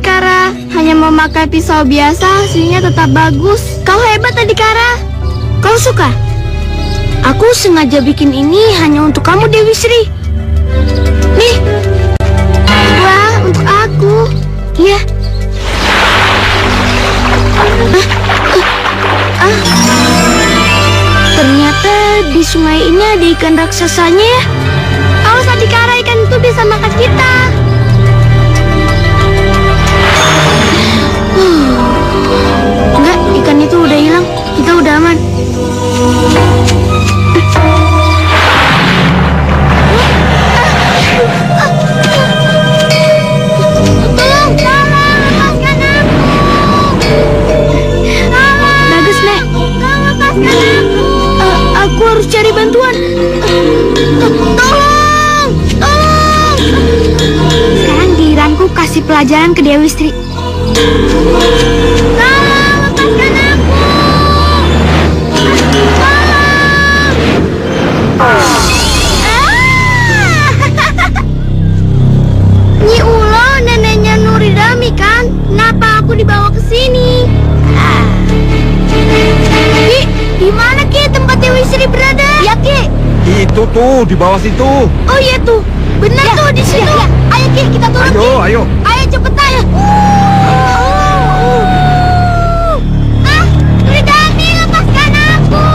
Adhikara. Hanya memakai pisau biasa, hasilnya tetap bagus. Kau hebat, Adhikara. Kau suka? Aku sengaja bikin ini hanya untuk kamu, Dewi Sri. Nih. Wah, untuk aku. Iya. Ternyata di sungai ini ada ikan raksasanya ya. Awas Adhikara, ikan itu bisa makan kita. Enggak, ikan itu udah hilang. Kita udah aman. Tolong, lepaskan aku. Bagus, Nek. Lepaskan aku. Aku harus cari bantuan. Tolong, tolong. Sekarang giliranku kasih pelajaran ke Dewi Sri. Tolong, lepaskan aku. Nyi Ulo neneknya Nuridami kan? Kenapa aku dibawa ke sini? Ki, di mana Ki tempat Dewi Sri berada? Ya Ki. Itu tuh di bawah situ. Oh iya tuh, benar tuh di situ. Ya. Ayo Ki, kita turun. Ayo, Ki. ayo. Ayo cepetan. Nuridami, lepaskan aku.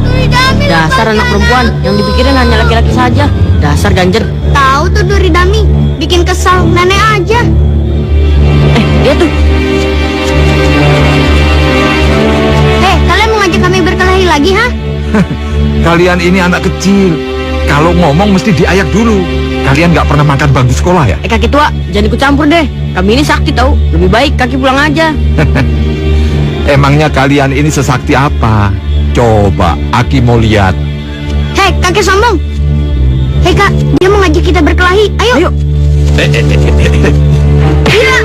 Nuridami, Dasar anak perempuan, yang dipikirin hanya laki-laki saja. Dasar ganjer. Tahu tuh Nuridami, bikin kesal nenek aja. Dia tuh. Hei, kalian mau ngajak kami berkelahi lagi, ha? Kalian ini anak kecil. Kalau ngomong mesti diayak dulu. Kalian nggak pernah makan bangku sekolah ya? Kaki tua, jangan ikut campur deh. Kami ini sakti tahu. Lebih baik kaki pulang aja. Emangnya kalian ini sesakti apa? Coba Aki mau lihat. Hei, kakek sombong. Hei kak, dia mau ngajak kita berkelahi. Ayo. Ayo. Gila.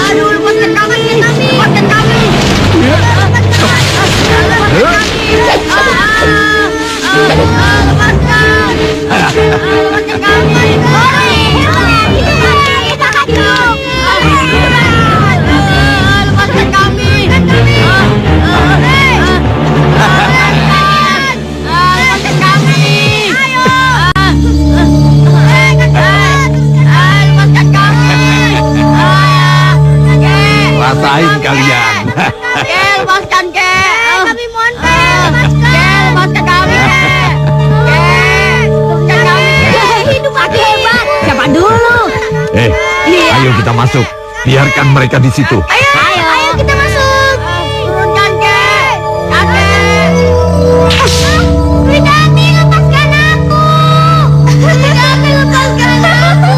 Aduh, lepaskan kami. Lepaskan kami. Rasain kalian. Lepaskan, Kek. Kami mohon, Kek. Lepaskan kami, Kek. Lepaskan kami. Hidup Aki hebat. Siapa dulu? Ayo kita masuk. Biarkan mereka di situ. Ayo kita masuk. Turunkan, Kek. Kakek. Nuridami, lepaskan aku. Nuridami, lepaskan aku.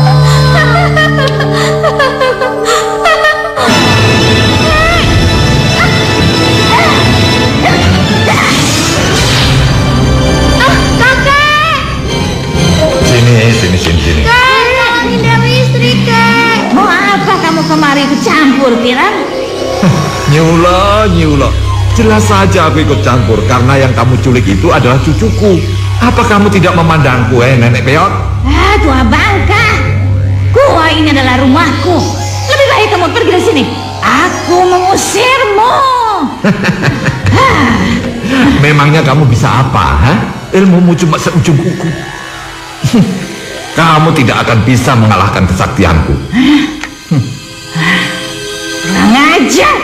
Sini. Kak, Dewi Sri, Kak. Mau apa kamu kemari ikut campur, Piran? Nyulo. Jelas saja aku ikut campur karena yang kamu culik itu adalah cucuku. Apa kamu tidak memandangku, nenek peot? Tua bangka. Gua ini adalah rumahku. Lebih baik kamu pergi dari sini. Aku mengusirmu. Memangnya kamu bisa apa, ha? Ilmumu cuma seujung kuku. Kamu tidak akan bisa mengalahkan kesaktianku. Kurang ajar.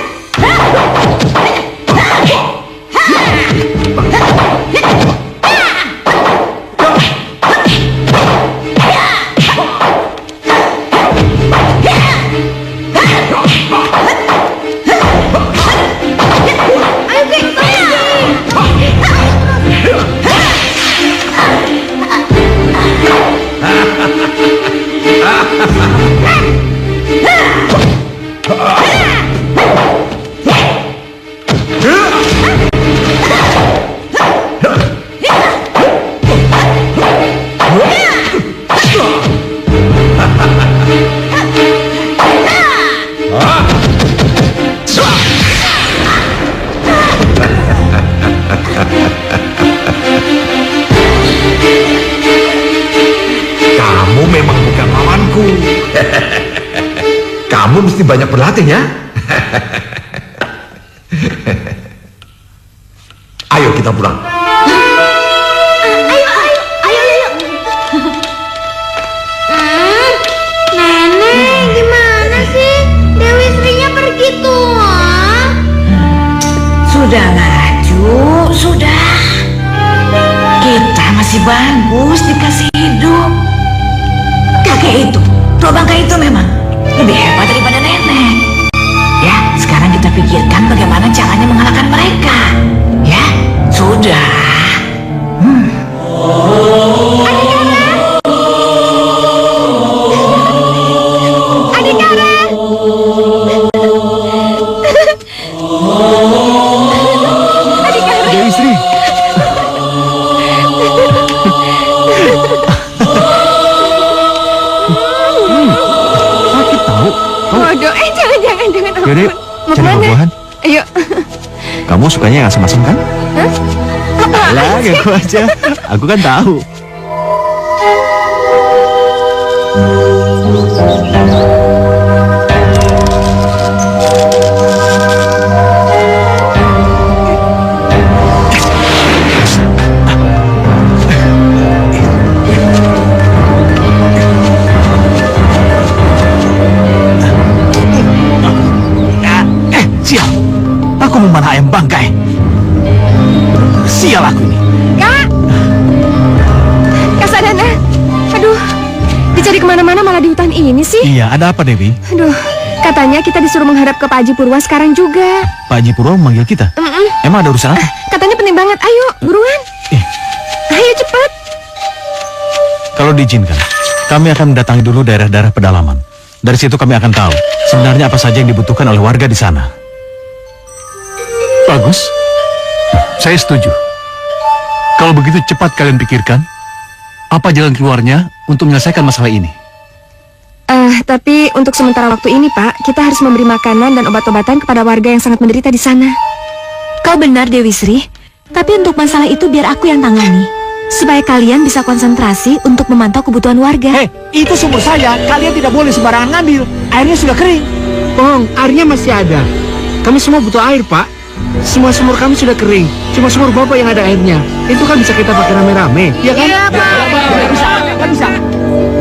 kamu mesti banyak berlatih ya. Ayo kita pulang. Nenek, gimana sih? Dewi Srinya pergi tuh. Sudahlah, Ju, sudah. Kita masih bagus dikasih hidup. Kakek itu, tua bangka itu memang lebih hebat daripada nenek. Ya, sekarang kita pikirkan bagaimana caranya mengalahkan mereka. Ya, sudah. Dewi Sri. Sakit tahu. Waduh, jangan. Yaudah, Mau cari kemana? buah-buahan. Ayo. Kamu sukanya yang asam-asam kan? Alah, ngaku aja. Aku kan tahu. Sial, aku memanah ayam bangkai. Sial aku ini. Kak Sadana. Aduh, dicari kemana-mana malah di hutan ini sih. Iya, ada apa Dewi? Aduh, katanya kita disuruh menghadap ke Pak Haji Purwa sekarang juga. Pak Haji Purwo memanggil kita. Emang ada urusan apa? Katanya penting banget. Ayo, buruan. Eh, Ayo cepat. kalau diizinkan, kami akan mendatangi dulu daerah-daerah pedalaman. Dari situ kami akan tahu sebenarnya apa saja yang dibutuhkan oleh warga di sana. Bagus. Saya setuju. Kalau begitu cepat kalian pikirkan apa jalan keluarnya untuk menyelesaikan masalah ini. Tapi untuk sementara waktu ini, Pak, kita harus memberi makanan dan obat-obatan kepada warga yang sangat menderita di sana. Kau benar, Dewi Sri. Tapi untuk masalah itu biar aku yang tangani. Supaya kalian bisa konsentrasi untuk memantau kebutuhan warga. Hei, itu sumur saya. Kalian tidak boleh sembarangan ngambil. Airnya sudah kering. Bong, airnya masih ada. Kami semua butuh air, Pak. Semua sumur kami sudah kering. Cuma sumur Bapak yang ada airnya. Itu kan bisa kita pakai rame-rame, ya kan? Iya, Pak. Nggak bisa, nggak bisa.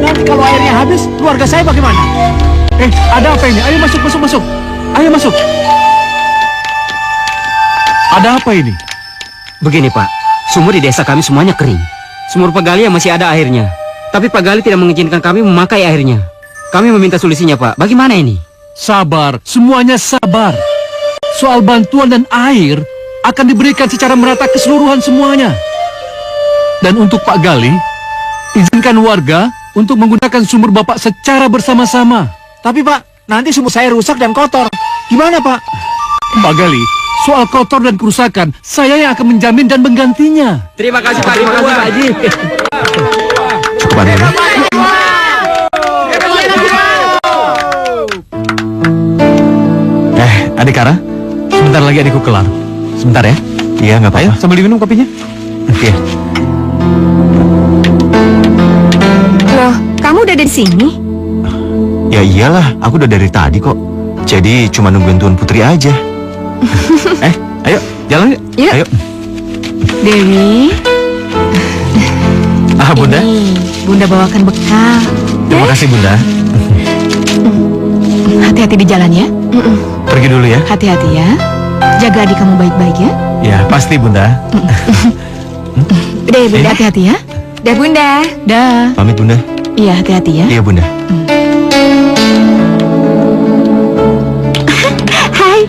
Nanti kalau airnya habis, keluarga saya bagaimana? Ada apa ini? Ayo masuk. Ayo masuk. Ada apa ini? Begini Pak, sumur di desa kami semuanya kering. Sumur Pak Gali yang masih ada airnya. Tapi Pak Gali tidak mengizinkan kami memakai airnya. Kami meminta solusinya Pak, bagaimana ini? Sabar, semuanya sabar. Soal bantuan dan air akan diberikan secara merata keseluruhan semuanya. Dan untuk Pak Gali, izinkan warga untuk menggunakan sumur Bapak secara bersama-sama. Tapi Pak, nanti sumur saya rusak dan kotor. Gimana Pak? Pak Gali, soal kotor dan kerusakan, saya yang akan menjamin dan menggantinya. Terima kasih Pak Haji. Cukup ada ya? Adik Kara, sebentar lagi adikku kelar. Sebentar ya? Iya, nggak apa-apa. Ayo, sambil diminum kopinya. Iya. Loh, kamu udah ada di sini? Ya iyalah, aku udah dari tadi kok. Jadi cuma nungguin Tuan Putri aja. Ayo, jalan yuk. Yuk. Ayo. Dewi, Bunda. Bunda bawakan bekal. Terima kasih, Bunda. Hati-hati di jalan ya. Pergi dulu ya. Hati-hati ya. Jaga adik kamu baik-baik ya. Ya, pasti, Bunda. Deh, Bunda. Hati-hati ya. Dah, Bunda. Dah. Pamit, Bunda. Iya, hati-hati ya. Iya, Bunda. Hai,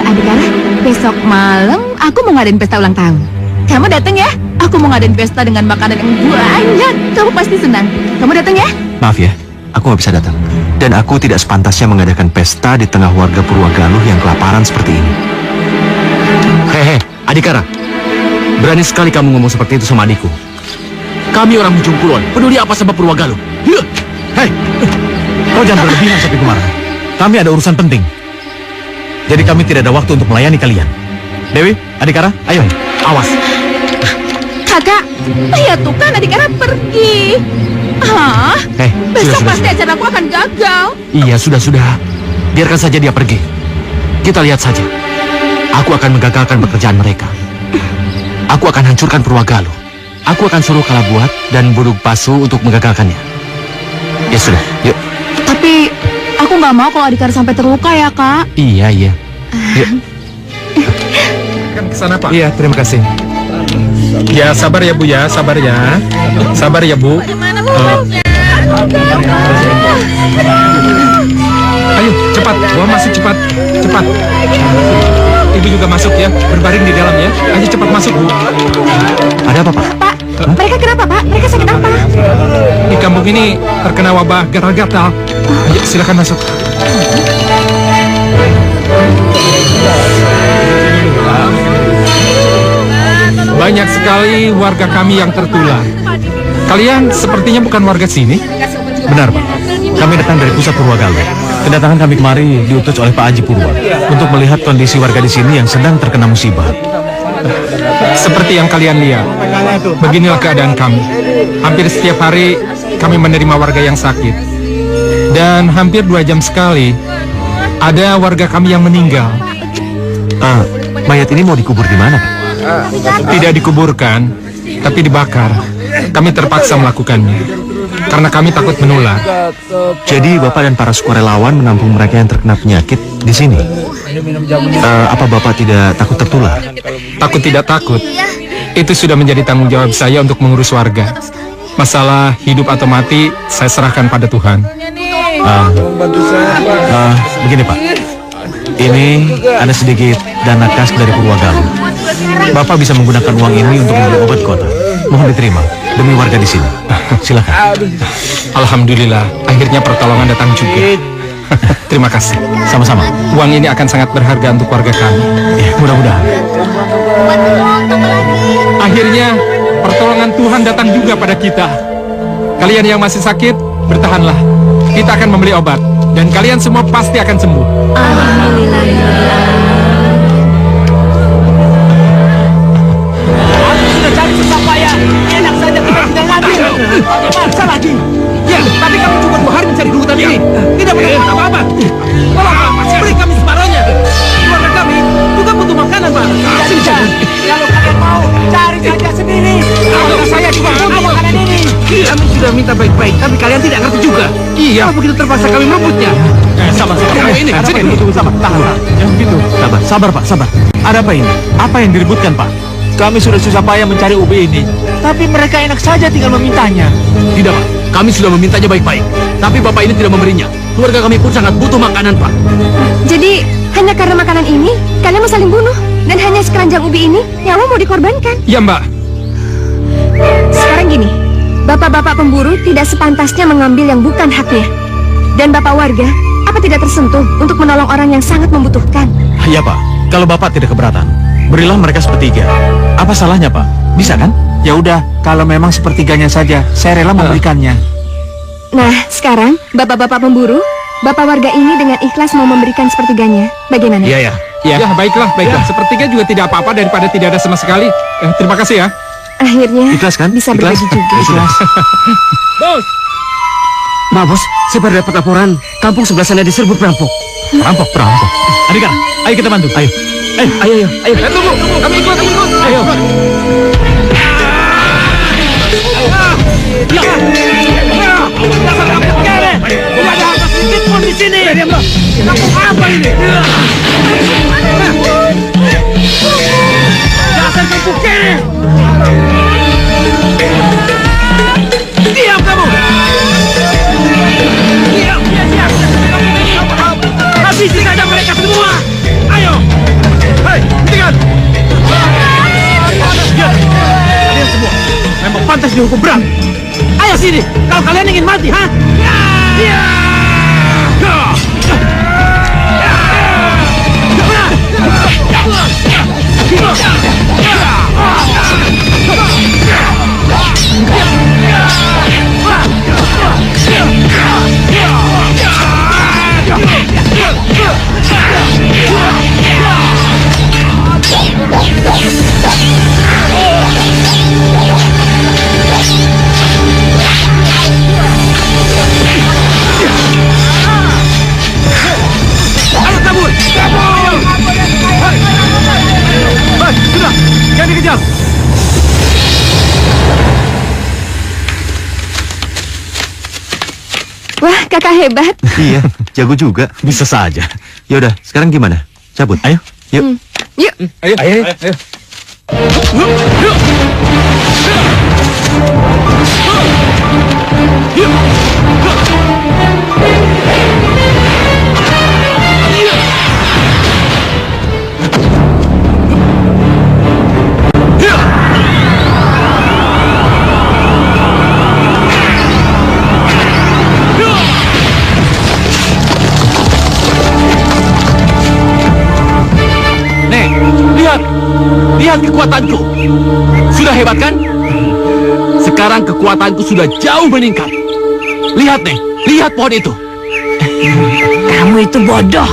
adik Kara, besok malam aku mau ngadain pesta ulang tahun. Kamu datang ya? Aku mau ngadain pesta dengan makanan yang banyak. Kamu pasti senang. Kamu datang ya? Maaf ya, aku nggak bisa datang. Dan aku tidak sepantasnya mengadakan pesta di tengah warga Purwagaluh yang kelaparan seperti ini. Hehe, Adik Kara. Berani sekali kamu ngomong seperti itu sama adikku. Kami orang Ujung Kulon, peduli apa sebab Purwagaluh? Hei, kau jangan berlebihan sampai kemana. Kami ada urusan penting. Jadi kami tidak ada waktu untuk melayani kalian. Dewi, Adik Kara, ayo. Awas. Kakak, lihat tuh kan adik Kara pergi. Hah? Hei, Besok sudah. pasti acara aku akan gagal. Iya, sudah. biarkan saja dia pergi. Kita lihat saja. Aku akan menggagalkan pekerjaan mereka. Aku akan hancurkan Purwagaluh. Aku akan suruh Kalabuat dan Burung Pasu untuk menggagalkannya. Ya sudah, yuk. Tapi aku nggak mau kalau Adhikara sampai terluka ya, Kak. Iya. Yuk. Kan ke sana, Pak. Iya, terima kasih. Ya, sabar ya, Bu ya. Sabar ya. Sabar ya, Bu. Ayo, cepat. Bawa masuk cepat. Cepat. Ibu juga masuk ya. Berbaring di dalam ya. Ayo cepat masuk, Bu. Ada apa, Pak? Pak, mereka kenapa, Pak? Mereka sakit apa? Di kampung ini terkena wabah gatal-gatal. Ayo, silakan masuk. Banyak sekali warga kami yang tertular. Kalian sepertinya bukan warga sini. Benar, Pak. Kami datang dari pusat Purwagaluh. Kedatangan kami kemari diutus oleh Pak Haji Purwa untuk melihat kondisi warga di sini yang sedang terkena musibah. Seperti yang kalian lihat, beginilah keadaan kami. Hampir setiap hari kami menerima warga yang sakit. Dan hampir 2 jam sekali ada warga kami yang meninggal. Mayat ini mau dikubur di mana, Pak? Tidak dikuburkan, tapi dibakar. Kami terpaksa melakukannya karena kami takut menular. Jadi Bapak dan para sukarelawan menampung mereka yang terkena penyakit di sini. Apa Bapak tidak takut tertular? Takut tidak takut, itu sudah menjadi tanggung jawab saya untuk mengurus warga. Masalah hidup atau mati, saya serahkan pada Tuhan. Begini, Pak. Ini ada sedikit dana kas dari Purwagaluh. Bapak bisa menggunakan uang ini untuk membeli obat kota. Mohon diterima demi warga di sini. Silakan. Alhamdulillah, akhirnya pertolongan datang juga. Terima kasih. Sama-sama. Uang ini akan sangat berharga untuk warga kami. Ya, mudah-mudahan. Akhirnya pertolongan Tuhan datang juga pada kita. Kalian yang masih sakit, bertahanlah. Kita akan membeli obat dan kalian semua pasti akan sembuh. Sudah cari susah payah. Enak saja kita tidak ngambil. Maksa lagi. Ya, tapi kami cuma 2 hari mencari hutan ini. Tidak mendapat apa-apa. Tolong, Pak, beri kami separohnya. Keluarga kami juga butuh makanan, Pak. Sini, kalau kalian mau, cari saja sendiri. Keluarga saya juga butuh makanan ini. Kami sudah minta baik-baik, tapi kalian tidak ngerti juga. Iya. Begitu terpaksa kami merebutnya. Sabar. Ini, sini. Sabar. Tahan. Jangan begitu. Sabar, Pak. Sabar. Ada apa ini? Apa yang diributkan, Pak? Kami sudah susah payah mencari ubi ini, tapi mereka enak saja tinggal memintanya. Tidak, Pak. Kami sudah memintanya baik-baik. Tapi Bapak ini tidak memberinya. Keluarga kami pun sangat butuh makanan, Pak. Jadi, hanya karena makanan ini, kalian mau saling bunuh? Dan hanya sekeranjang ubi ini, nyawa mau dikorbankan? Ya, Mbak. Sekarang gini, bapak-bapak pemburu tidak sepantasnya mengambil yang bukan haknya. Dan bapak warga, apa tidak tersentuh untuk menolong orang yang sangat membutuhkan? Ya, Pak. Kalau Bapak tidak keberatan, berilah mereka sepertiga. Apa salahnya, Pak? Bisa kan? Ya udah, kalau memang sepertiganya saja, saya rela memberikannya. Nah, sekarang bapak-bapak pemburu, bapak warga ini dengan ikhlas mau memberikan sepertiganya. Bagaimana? Iya. Ya, baiklah. Sepertiga juga tidak apa-apa daripada tidak ada sama sekali. Terima kasih ya. Akhirnya Ikhlas kan? bisa Ikhlas? berbagi juga. Ikhlas. Bos! Maaf, Bos. Saya baru dapat laporan. Kampung sebelah sana diserbu perampok. Perampok. Adhikara, ayo kita bantu. Ayo. Ayo. Tunggu. Kami ikut. Ayo. Dasar kampung kere, tidak ada harta sedikit pun di sini. Kampung apa ini? Dasar kampung kere. Diam kamu. Diam. Habisi saja mereka semua. Ayo. Hei, hentikan. Kalian semua memang pantas dihukum berat. Ayo sini, kalau kalian ingin mati, ha? kakak hebat. Iya, jago juga. Bisa saja. Yaudah, sekarang gimana? Cabut, ayo. Yuk. Yuk. Ayo. Nek, lihat. Lihat kekuatanku. Sudah hebat kan? Sekarang kekuatanku sudah jauh meningkat. Lihat, Nek. Lihat pohon itu. Kamu itu bodoh.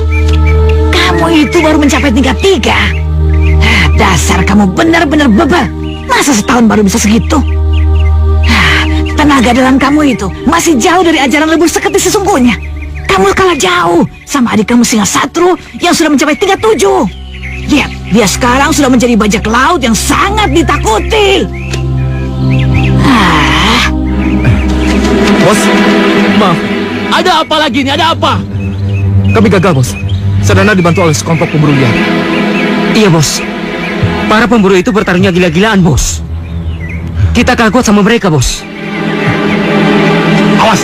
Kamu itu baru mencapai tingkat 3. Dasar kamu benar-benar bebal. Masa setahun baru bisa segitu? Tenaga dalam kamu itu masih jauh dari ajaran lebur seketi sesungguhnya. Kamu kalah jauh sama adik kamu Singasatru yang sudah mencapai tingkat 7. Lihat, dia sekarang sudah menjadi bajak laut yang sangat ditakuti. Bos, maaf. Ada apa lagi nih? Ada apa? Kami gagal, Bos. Sadana dibantu oleh sekelompok pemburu liar. Iya, Bos. Para pemburu itu bertarungnya gila-gilaan, Bos. Kita kalah kuat sama mereka, Bos. Awas.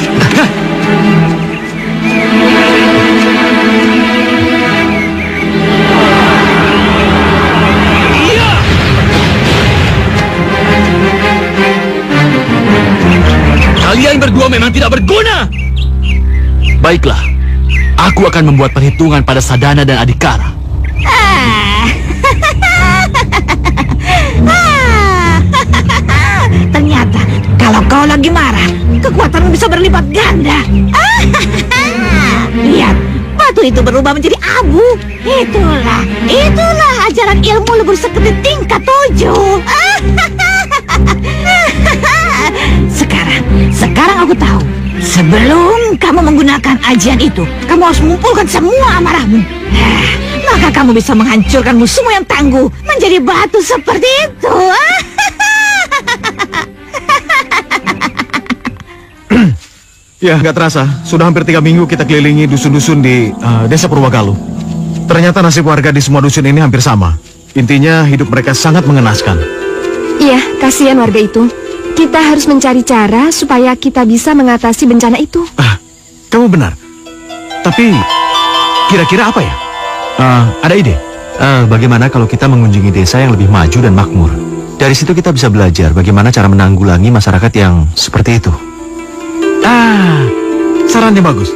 Kalian berdua memang tidak berguna. Baiklah, aku akan membuat perhitungan pada Sadana dan Adhikara. Ternyata kalau kau lagi marah, kekuatanmu bisa berlipat ganda. Lihat, batu itu berubah menjadi abu. Itulah ajaran ilmu lebur seketi tingkat 7. Sekarang aku tahu. Sebelum kamu menggunakan ajian itu, kamu harus mengumpulkan semua amarahmu. Maka kamu bisa menghancurkan musuhmu yang tangguh menjadi batu seperti itu. Ya, nggak terasa. Sudah hampir 3 minggu kita kelilingi dusun-dusun di desa Purwagaluh. Ternyata nasib warga di semua dusun ini hampir sama. Intinya hidup mereka sangat mengenaskan. Iya, kasihan warga itu. Kita harus mencari cara supaya kita bisa mengatasi bencana itu. Kamu benar. Tapi kira-kira apa ya? Ada ide? Bagaimana kalau kita mengunjungi desa yang lebih maju dan makmur? Dari situ kita bisa belajar bagaimana cara menanggulangi masyarakat yang seperti itu. Sarannya bagus.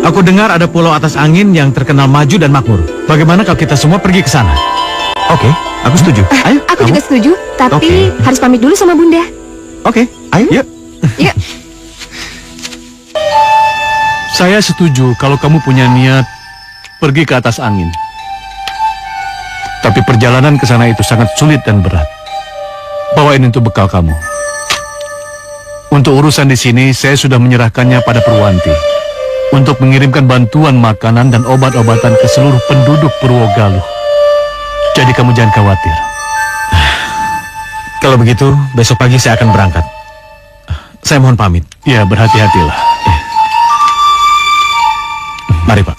Aku dengar ada pulau atas angin yang terkenal maju dan makmur. Bagaimana kalau kita semua pergi ke sana? Oke, aku setuju. Ayo, Aku kamu. juga setuju, tapi harus pamit dulu sama Bunda. Oke, ayo. Yuk. Yuk. Saya setuju kalau kamu punya niat pergi ke atas angin. Tapi perjalanan ke sana itu sangat sulit dan berat. Bawain itu bekal kamu. Untuk urusan di sini, saya sudah menyerahkannya pada Purwanti untuk mengirimkan bantuan makanan dan obat-obatan ke seluruh penduduk Purwogaluh. Jadi kamu jangan khawatir. Kalau begitu, besok pagi saya akan berangkat. Saya mohon pamit. Ya, berhati-hatilah. Mari, Pak.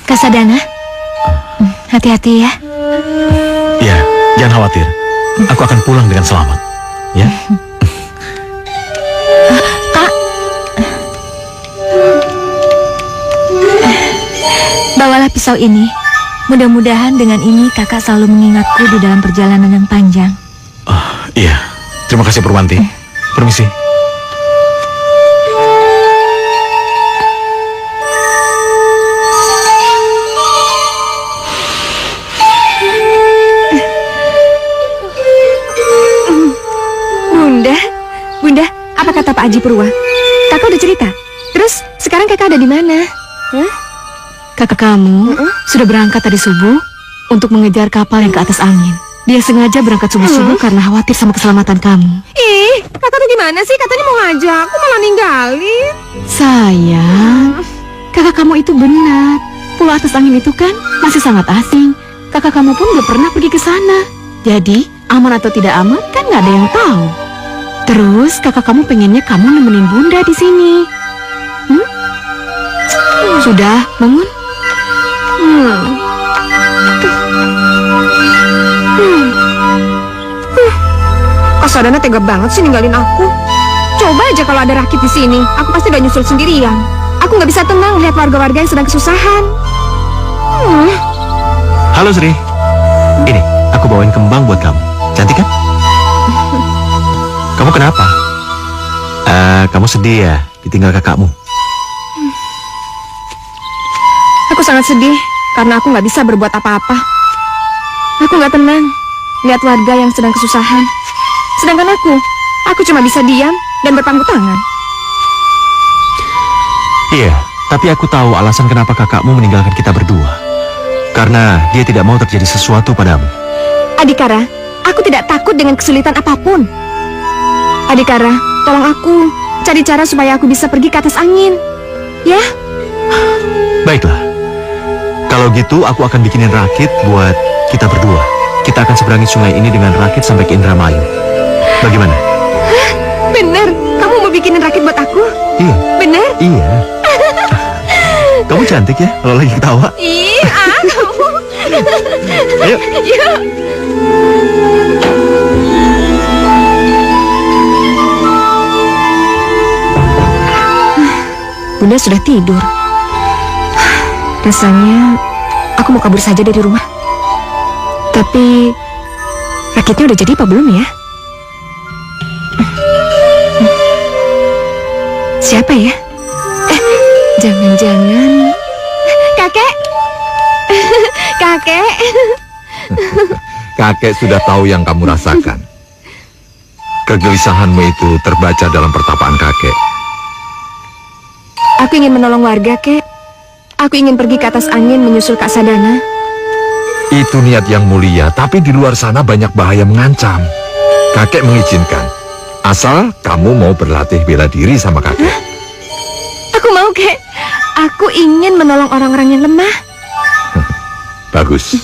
Kasadana, hati-hati ya. Ya, jangan khawatir. Aku akan pulang dengan selamat. Ya. Kak. Bawalah pisau ini. Mudah-mudahan dengan ini kakak selalu mengingatku di dalam perjalanan yang panjang. Iya. Terima kasih, Purwanti. Permisi. Bunda, apa kata Pak Haji Purwa? Kakak udah cerita. Terus sekarang kakak ada di mana? Kakak kamu sudah berangkat tadi subuh untuk mengejar kapal yang ke atas angin. Dia sengaja berangkat subuh-subuh karena khawatir sama keselamatan kamu. Ih, kakak tuh gimana sih? Katanya mau ngajak, aku malah ninggalin. Sayang, kakak kamu itu benar. Pulau atas angin itu kan masih sangat asing. Kakak kamu pun belum pernah pergi ke sana. Jadi, aman atau tidak aman kan nggak ada yang tahu. Terus kakak kamu pengennya kamu nemenin Bunda di sini. Sudah, bangun. Kasadana tega banget sih ninggalin aku. Coba aja kalau ada Rakit di sini, aku pasti udah nyusul sendirian. Aku nggak bisa tenang lihat warga-warga yang sedang kesusahan. Halo Sri. Ini, aku bawain kembang buat kamu. Cantik kan? Kamu kenapa? Kamu sedih ya ditinggal kakakmu? Aku sangat sedih karena aku nggak bisa berbuat apa-apa. Aku nggak tenang lihat warga yang sedang kesusahan. Sedangkan aku cuma bisa diam dan berpangku tangan. Iya, tapi aku tahu alasan kenapa kakakmu meninggalkan kita berdua. Karena dia tidak mau terjadi sesuatu padamu. Adikara, aku tidak takut dengan kesulitan apapun. Adikara, tolong aku cari cara supaya aku bisa pergi ke atas angin. Ya? Baiklah. Kalau gitu aku akan bikinin rakit buat kita berdua. Kita akan seberangi sungai ini dengan rakit sampai ke Indramayu. Bagaimana? Hah? Bener? Kamu mau bikinin rakit buat aku? Iya. Bener? Iya. Kamu cantik ya kalau lagi ketawa. Ih, kamu. Ayo. Yuk. Bunda sudah tidur. Rasanya aku mau kabur saja dari rumah. Tapi rakitnya udah jadi apa belum ya? Siapa ya? Jangan-jangan Kakek. Kakek. Kakek sudah tahu yang kamu rasakan. Kegelisahanmu itu terbaca dalam pertapaan kakek. Aku ingin menolong warga, Kek. Aku ingin pergi ke atas angin menyusul Kak Sadana. Itu niat yang mulia, tapi di luar sana banyak bahaya mengancam. Kakek mengizinkan. Asal kamu mau berlatih bela diri sama kakek. Aku mau, Kek. Aku ingin menolong orang-orang yang lemah. Bagus.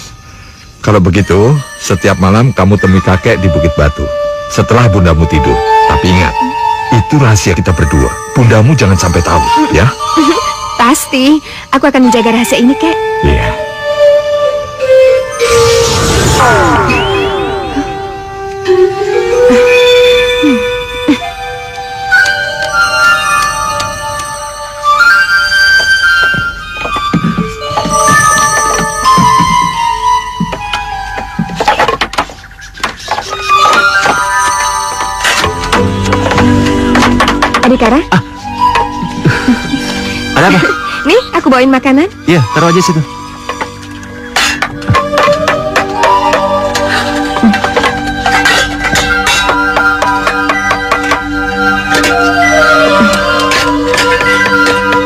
Kalau begitu, setiap malam kamu temui kakek di Bukit Batu. Setelah bundamu tidur. Tapi ingat, itu rahasia kita berdua. Bundamu jangan sampai tahu, ya? Pasti. Aku akan menjaga rahasia ini, Kek. Iya. Adikara? Ada apa? Nih, aku bawain makanan. Iya, taruh aja situ.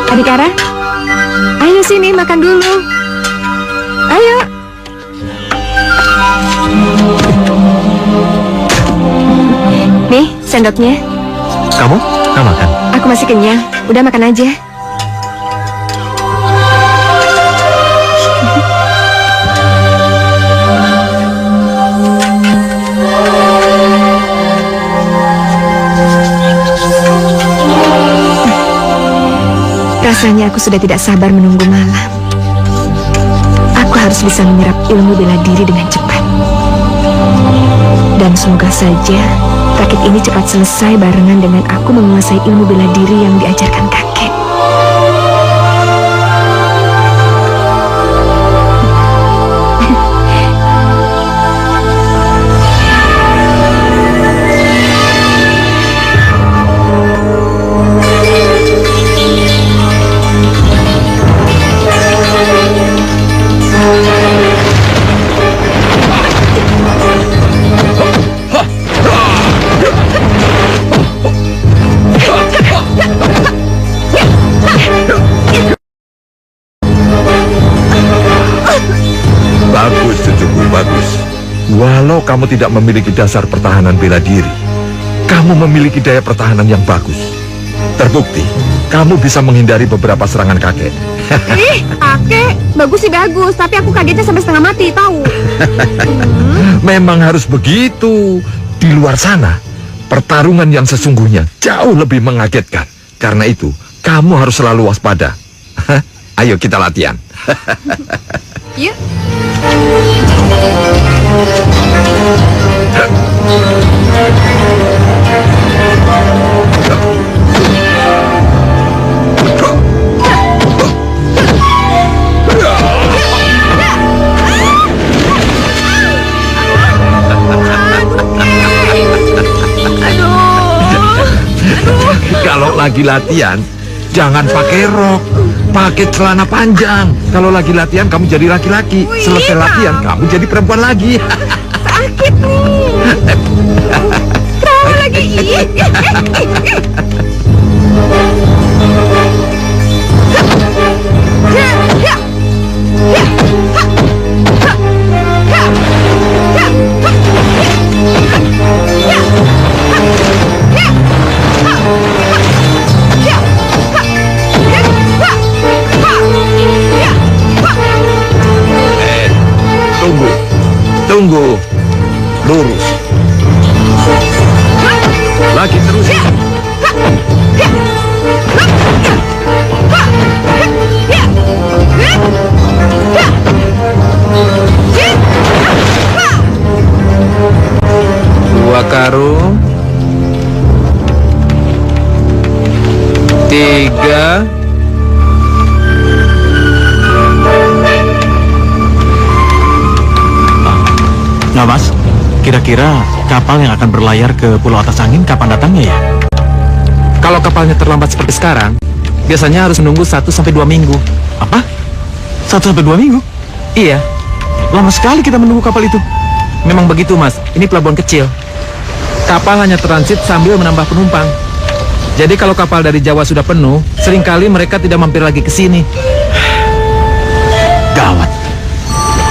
Adikara, ayo sini makan dulu. Ayo. Nih, sendoknya. Kamu? Nggak makan? Aku masih kenyang. Udah makan aja. Rasanya aku sudah tidak sabar menunggu malam. Aku harus bisa menyerap ilmu bela diri dengan cepat. Dan semoga saja rakit ini cepat selesai barengan dengan aku menguasai ilmu bela diri yang diajarkan kakek. Bagus, cucuku, bagus. Walau kamu tidak memiliki dasar pertahanan bela diri, kamu memiliki daya pertahanan yang bagus. Terbukti, kamu bisa menghindari beberapa serangan kakek. Ih, kakek, bagus sih bagus, tapi aku kagetnya sampai setengah mati, tahu? Memang harus begitu. Di luar sana, pertarungan yang sesungguhnya jauh lebih mengagetkan. Karena itu, kamu harus selalu waspada. Ayo kita latihan. Yuk. Kalau lagi latihan, jangan pakai rok, pakai celana panjang. Kalau lagi latihan, kamu jadi laki-laki. Selesai latihan, kamu jadi perempuan lagi. Sakit nih. Kenapa lagi? Tunggu. Lurus. Lagi terus. Dua karung. 3. Nah Mas, kira-kira kapal yang akan berlayar ke Pulau Atas Angin kapan datangnya ya? Kalau kapalnya terlambat seperti sekarang, biasanya harus menunggu 1-2 minggu. Apa? 1-2 minggu? Iya, Lama sekali kita menunggu kapal itu. memang begitu mas. Ini pelabuhan kecil. Kapal hanya transit sambil menambah penumpang. Jadi kalau kapal dari Jawa sudah penuh, seringkali mereka tidak mampir lagi ke sini. Gawat.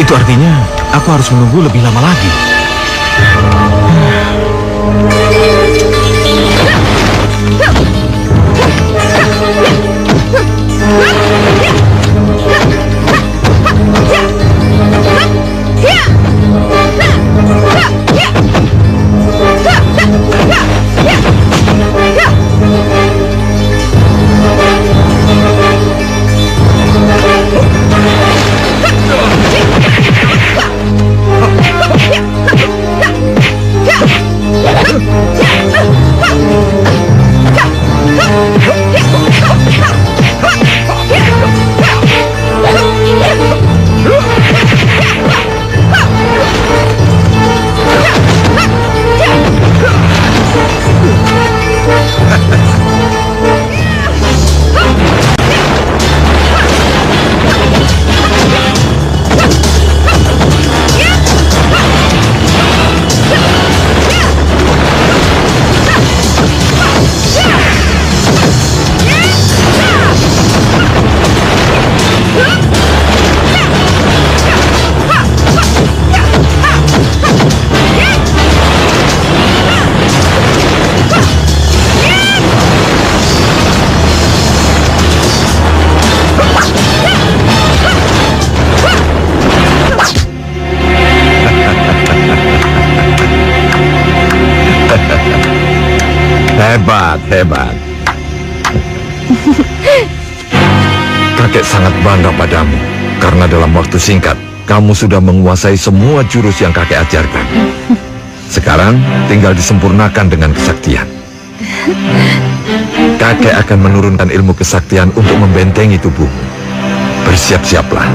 Itu artinya aku harus menunggu lebih lama lagi. Hebat. Kakek sangat bangga padamu karena dalam waktu singkat kamu sudah menguasai semua jurus yang kakek ajarkan. Sekarang tinggal disempurnakan dengan kesaktian. Kakek akan menurunkan ilmu kesaktian untuk membentengi tubuhmu. Bersiap-siaplah,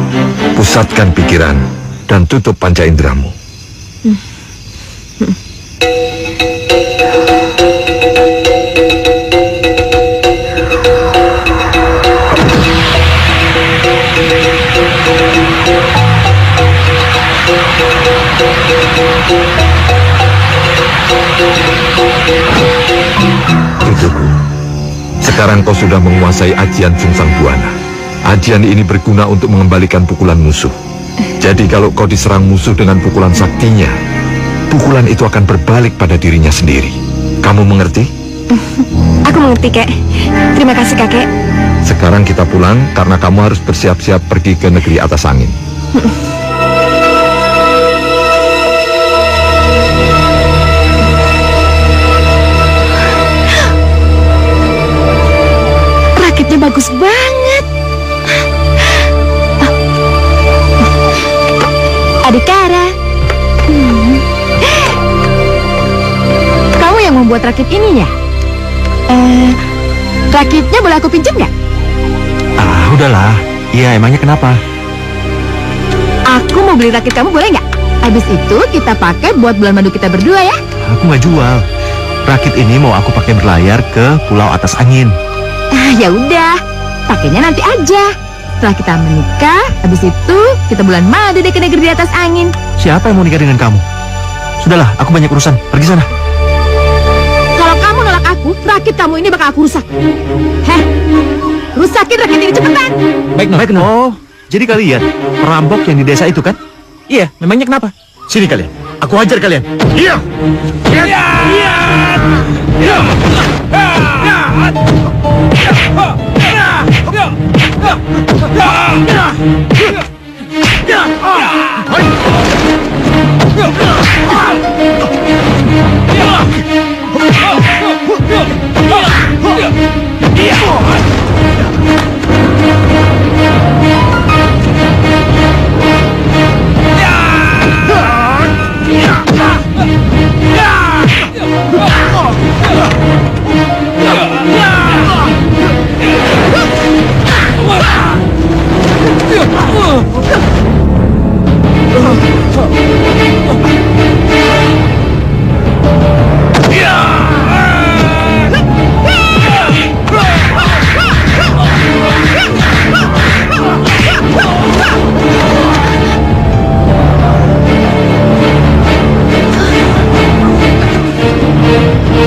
pusatkan pikiran dan tutup panca inderamu. Cucuku, sekarang kau sudah menguasai ajian Sungsang Buana. Ajian ini berguna untuk mengembalikan pukulan musuh. Jadi kalau kau diserang musuh dengan pukulan saktinya, pukulan itu akan berbalik pada dirinya sendiri. Kamu mengerti? Aku mengerti, Kek. Terima kasih, Kakek. Sekarang kita pulang karena kamu harus bersiap-siap pergi ke negeri atas angin. Rakitnya bagus banget. Adikara. Kamu yang membuat rakit ini ya? Rakitnya boleh aku pinjam nggak? Ah, udahlah. Iya, emangnya kenapa? Aku mau beli rakit kamu, boleh nggak? Habis itu kita pakai buat bulan madu kita berdua ya. Aku nggak jual. Rakit ini mau aku pakai berlayar ke Pulau Atas Angin. Ya udah, pakainya nanti aja. Setelah kita menikah, habis itu kita bulan madu deh ke negeri di atas angin. Siapa yang mau nikah dengan kamu? Sudahlah, aku banyak urusan. Pergi sana. Kalau kamu nolak aku, rakit kamu ini bakal aku rusak. Heh, rusakin rakit ini cepetan. Baik, Oh, jadi kalian perampok yang di desa itu kan? Iya, memangnya kenapa? Sini kalian, aku hajar kalian. Iya.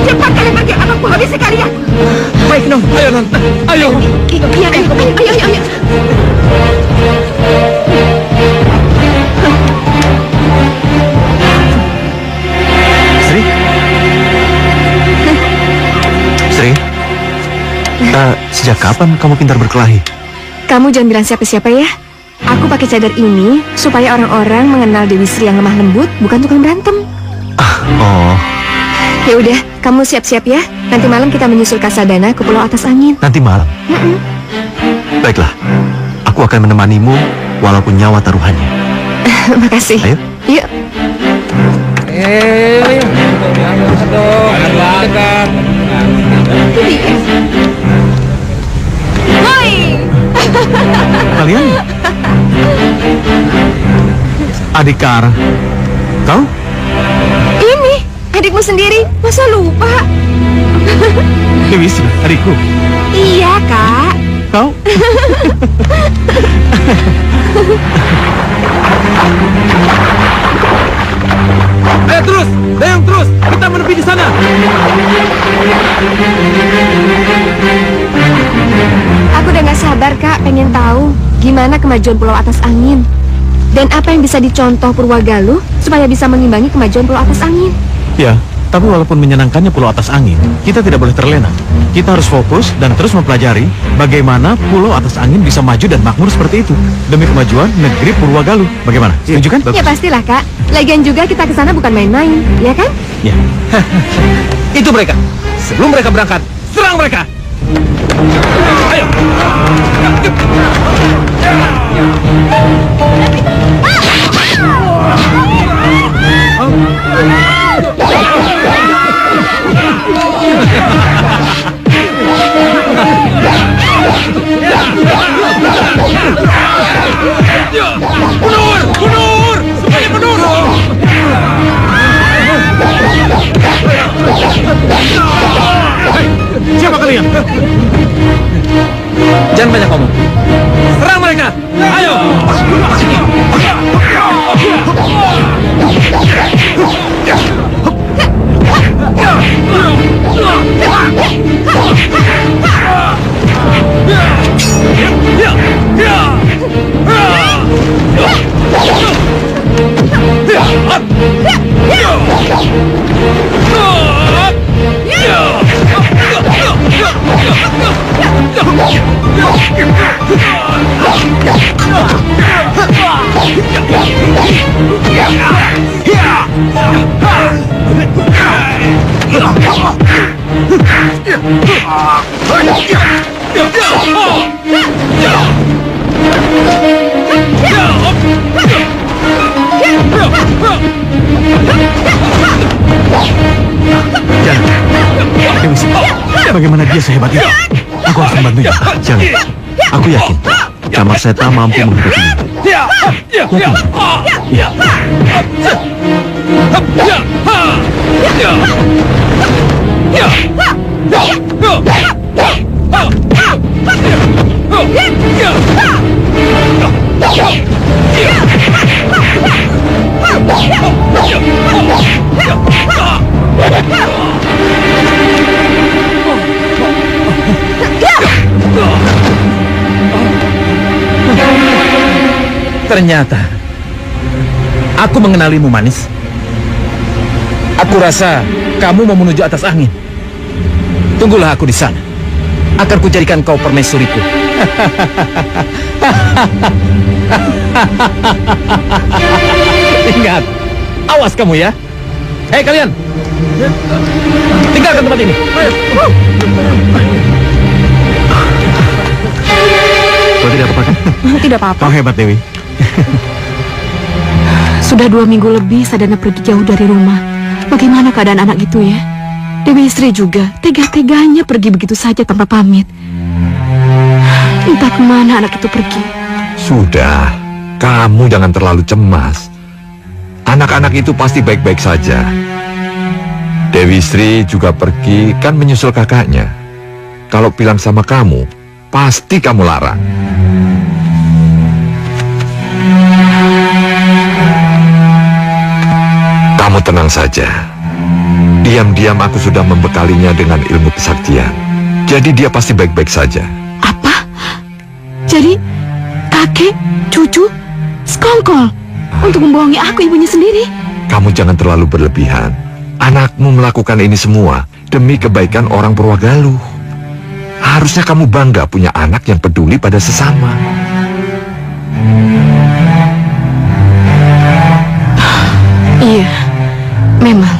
Cepat kalian pergi, aku habisi kalian. Baik, Non. Ayo, Non. Ayo. Iya, ayo. Sri? Sri? Sejak kapan kamu pintar berkelahi? Kamu jangan bilang siapa-siapa ya. Aku pakai cadar ini supaya orang-orang mengenal Dewi Sri yang lemah lembut, bukan tukang berantem. Oh, Ya udah, kamu siap-siap ya. Nanti malam kita menyusul Kasadana ke Pulau Atas Angin. nanti malam. Baiklah, aku akan menemanimu walaupun nyawa taruhannya. Makasih. Ayo. Yuk. Woi. Kalian? Adikara. Kau? Ini adikmu sendiri, masa lupa? Dewi Sri, adikku. Iya, Kak. Kau? Ayo terus, Dayang terus. Kita menepi di sana. Aku udah gak sabar, Kak, pengen tahu gimana kemajuan Pulau Atas Angin. Dan apa yang bisa dicontoh Purwagaluh supaya bisa mengimbangi kemajuan Pulau Atas Angin. Ya, tapi walaupun menyenangkannya Pulau Atas Angin, kita tidak boleh terlena. Kita harus fokus dan terus mempelajari bagaimana Pulau Atas Angin bisa maju dan makmur seperti itu demi kemajuan negeri Purwagaluh. Bagaimana? Setuju kan? Ya pastilah, Kak. Lagian juga kita ke sana bukan main-main, ya kan? Ya. Itu mereka. Sebelum mereka berangkat, serang mereka. Ayo. Mundur! Semuanya mundur! Siapa kalian? Jangan banyak ngomong. Serang mereka! Ayo! dia sehebat itu? Aku harus membantunya. Jangan. Aku yakin Camar Seta mampu menghadapinya. Yakin? Iya. Ternyata aku mengenalimu, Manis. Aku rasa kamu mau menuju atas angin. Tunggulah aku di sana. Akan kujadikan kau permaisuriku. Ingat, awas kamu ya. Hei kalian, tinggalkan tempat ini. Kau tidak apa-apa kan? Tidak apa-apa. Kau hebat, Dewi. Sudah 2 minggu lebih Sadana pergi jauh dari rumah. Bagaimana keadaan anak itu ya? Dewi Sri juga tega-teganya pergi begitu saja tanpa pamit. Entah kemana anak itu pergi. Sudah, kamu jangan terlalu cemas. Anak-anak itu pasti baik-baik saja. Dewi Sri juga pergi kan menyusul kakaknya. Kalau bilang sama kamu, pasti kamu larang. Kamu tenang saja. Diam-diam aku sudah membekalinya dengan ilmu kesaktian. Jadi dia pasti baik-baik saja. Apa? Jadi kakek, cucu, sekongkol untuk membohongi aku ibunya sendiri? Kamu jangan terlalu berlebihan. Anakmu melakukan ini semua demi kebaikan orang Purwagaluh. Harusnya kamu bangga punya anak yang peduli pada sesama. Iya, memang.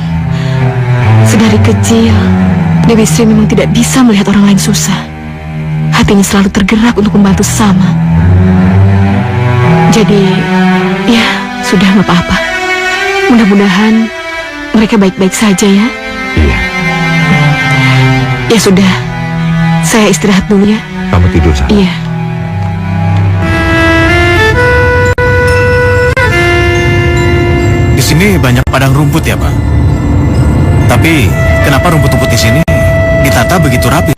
Sedari kecil, Dewi Sri memang tidak bisa melihat orang lain susah. Hatinya selalu tergerak untuk membantu sesama. Jadi, ya, sudah nggak apa-apa. Mudah-mudahan mereka baik-baik saja ya. Iya, Ya sudah, saya istirahat dulu ya. kamu tidur sana. Iya. Di sini banyak padang rumput ya, Pak. Tapi kenapa rumput-rumput di sini ditata begitu rapi?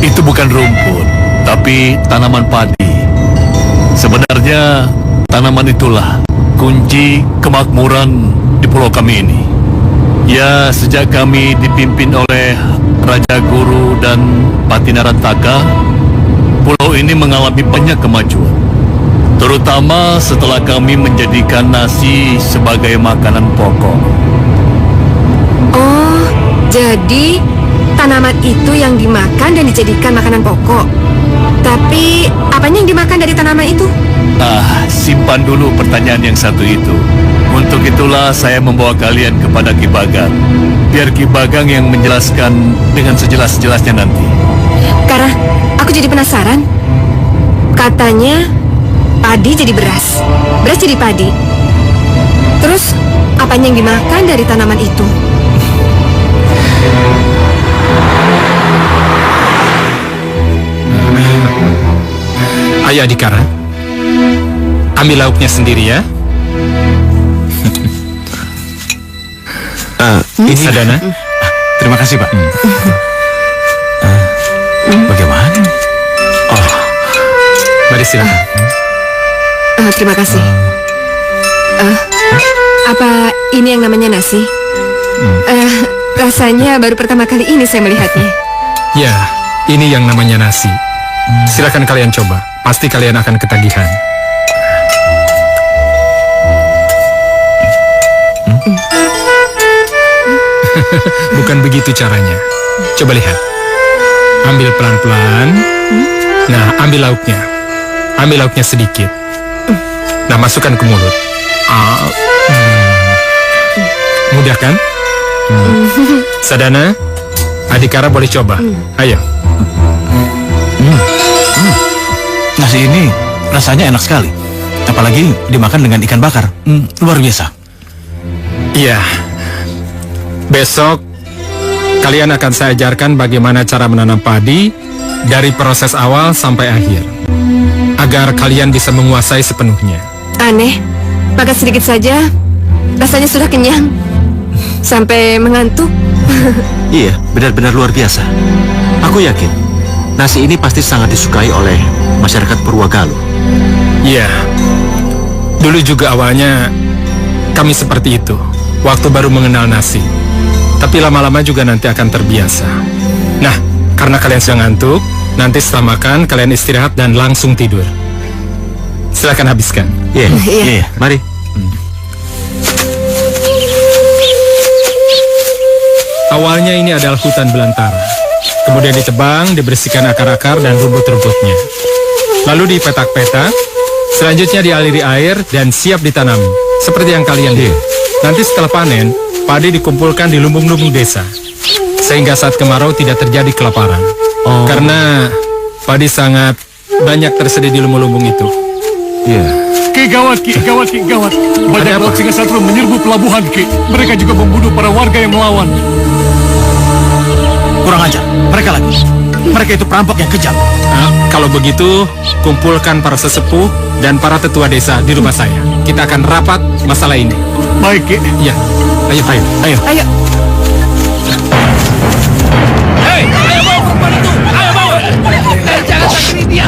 Itu bukan rumput, tapi tanaman padi. Sebenarnya tanaman itulah kunci kemakmuran di pulau kami ini. Ya, sejak kami dipimpin oleh Raja Guru dan Patinarantaka, pulau ini mengalami banyak kemajuan. Terutama setelah kami menjadikan nasi sebagai makanan pokok. Oh, jadi tanaman itu yang dimakan dan dijadikan makanan pokok. Tapi apanya yang dimakan dari tanaman itu? Simpan dulu pertanyaan yang satu itu. Untuk itulah saya membawa kalian kepada Ki Bagang. Biar Ki Bagang yang menjelaskan dengan sejelas-jelasnya nanti. Karena aku jadi penasaran. Katanya padi jadi beras, beras jadi padi. Terus apanya yang dimakan dari tanaman itu? Ayo Adikara, ambil lauknya sendiri ya. Ini Sadana. Terima kasih, Pak. Bagaimana? Oh, mari silakan. Terima kasih. Apa ini yang namanya nasi? Rasanya baru pertama kali ini saya melihatnya. Ya, ini yang namanya nasi. Silakan kalian coba. Pasti kalian akan ketagihan. Bukan begitu caranya. Coba lihat. Ambil pelan-pelan. Nah, ambil lauknya. Ambil lauknya sedikit. Nah, masukkan ke mulut. Mudah kan? Sadana, Adikara boleh coba. Ayo. Nasi ini rasanya enak sekali. Apalagi dimakan dengan ikan bakar. Luar biasa. Iya. Besok Kalian akan saya ajarkan bagaimana cara menanam padi dari proses awal sampai akhir, agar kalian bisa menguasai sepenuhnya. Aneh, makan sedikit saja, rasanya sudah kenyang. Sampai mengantuk. Iya, benar-benar luar biasa. Aku yakin, nasi ini pasti sangat disukai oleh masyarakat Purwagaluh. Iya, dulu juga awalnya kami seperti itu, waktu baru mengenal nasi. Tapi lama-lama juga nanti akan terbiasa. Nah, karena kalian sudah ngantuk, nanti setelah makan kalian istirahat dan langsung tidur. Silakan habiskan. Iya, mari. Awalnya ini adalah hutan belantara. Kemudian ditebang, dibersihkan akar-akar dan rumput-rumputnya. Lalu dipetak-petak, selanjutnya dialiri air dan siap ditanam. Seperti yang kalian lihat. Nanti setelah panen, padi dikumpulkan di lumbung-lumbung desa. Sehingga saat kemarau tidak terjadi kelaparan. Karena padi sangat banyak tersedia di lumbung-lumbung itu. Iya. Ki, gawat, Ki, gawat, Ki, gawat. Banyak laut singa satru menyerbu pelabuhan, Ki. Mereka juga membunuh para warga yang melawan. Kurang ajar, mereka lagi. Mereka itu perampok yang kejam. Nah, kalau begitu, kumpulkan para sesepuh dan para tetua desa di rumah saya. Kita akan rapat masalah ini. Baik, Ki. Ya, ayo. Ayo. Hei, ayo bawa perempuan itu. Ayo bawa. Jangan sakiti dia.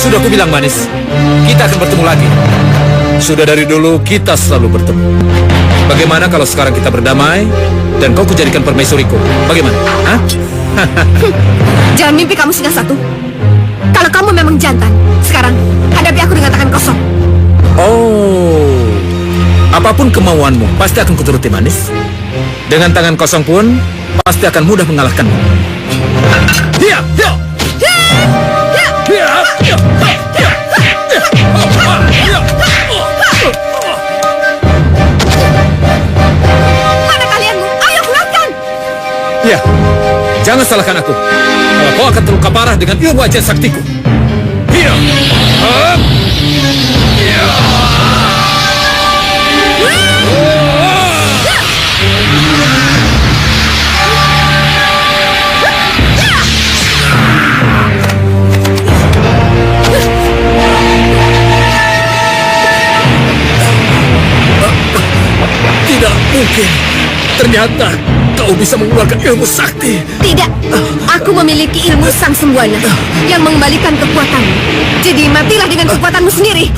Sudah aku bilang manis, kita akan bertemu lagi. Sudah dari dulu kita selalu bertemu. Bagaimana kalau sekarang kita berdamai dan kau kujadikan permaisuriku? Bagaimana? Hah? Jangan mimpi kamu singa satu. Kalau kamu memang jantan, sekarang hadapi aku dengan tangan kosong. Oh, apapun kemauanmu pasti akan kuturuti manis. Dengan tangan kosong pun pasti akan mudah mengalahkanmu. Hiya, hiya. Mana kalianmu? Ayo keluarkan! Ya, jangan salahkan aku. Kalau kau akan terluka parah dengan ilmu ajian saktiku. Hiya. Tidak mungkin. Ternyata kau bisa mengeluarkan ilmu sakti. Tidak, aku memiliki ilmu sang sembuana yang mengembalikan kekuatanmu. Jadi matilah dengan kekuatanmu sendiri.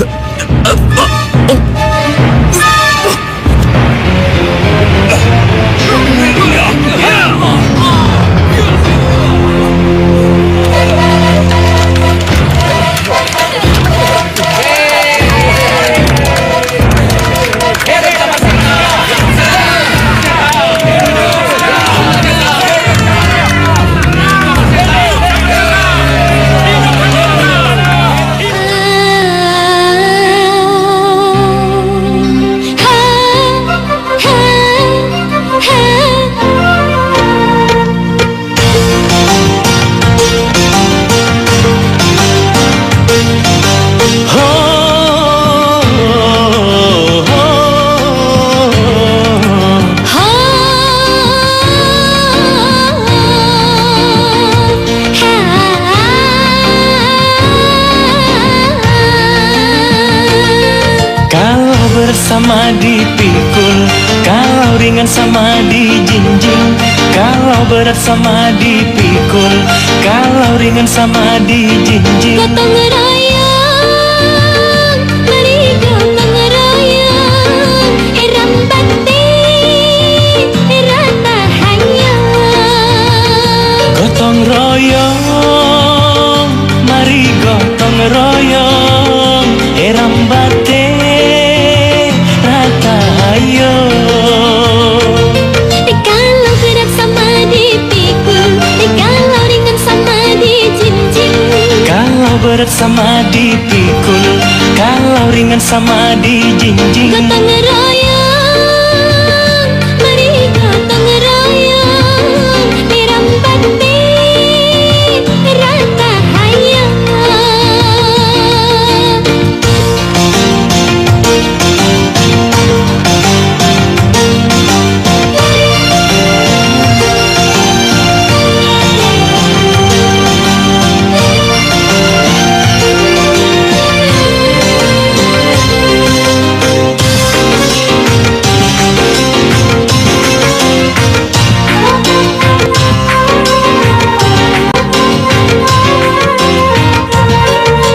sama dipikul, kalau ringan sama dijinjing, kalau berat sama dipikul, kalau ringan sama dijinjing. Gotong royong, mari gotong royong, eram bakti, rata hayang. Gotong royong, mari gotong royong, eram bate rata ayo. Kalau berat sama dipikul, kalau ringan sama dijinjing. Kalau berat sama dipikul, kalau ringan sama dijinjing. Gotong royong, mari gotong royong, eram bakti, rata hayang.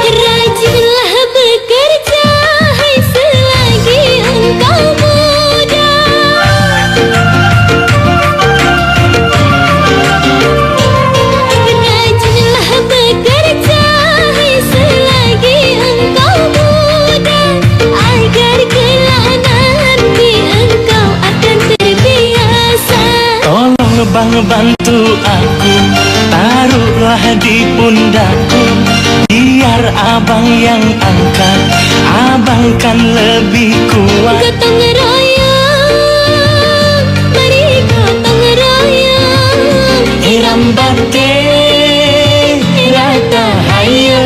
Rajinlah bekerja, hai selagi engkau muda. Rajinlah bekerja, hai selagi engkau muda, agar kelak nanti engkau akan terbiasa. Tolong bang bantu aku, taruhlah di pundakku, biar abang yang angkat, abang kan lebih kuat. Gotong royong, mari gotong royong, Iram bate rata hayo.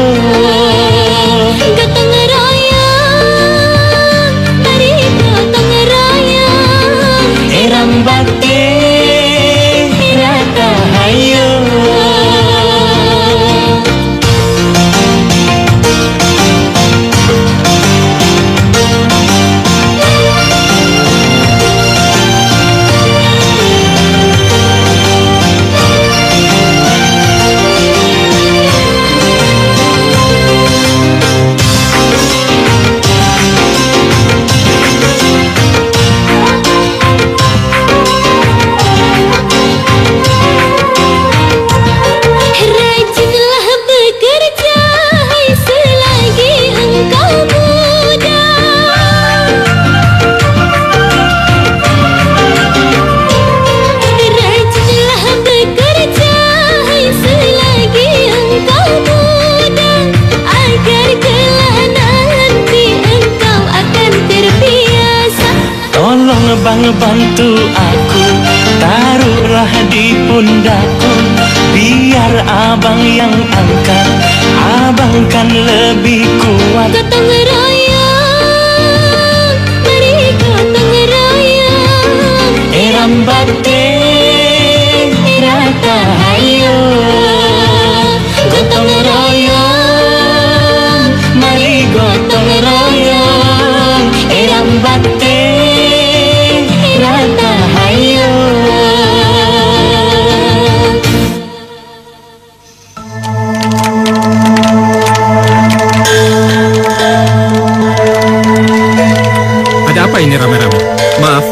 gotong royong, mari gotong royong, Iram bate rata hayo. Rajinlah bekerja, hai selagi engkau muda. Rajinlah bekerja, hai selagi engkau muda, agar kelak nanti engkau akan terbiasa. Tolong bang bantu aku, taruhlah di pundakku, biar abang yang angkat, abang kan lebih kuat. Gotong royong, mari gotong royong, Iram bate rata hayo. Gotong royong, mari gotong royong, Iram bate rata hayo. Ada apa ini rame-rame? Maaf,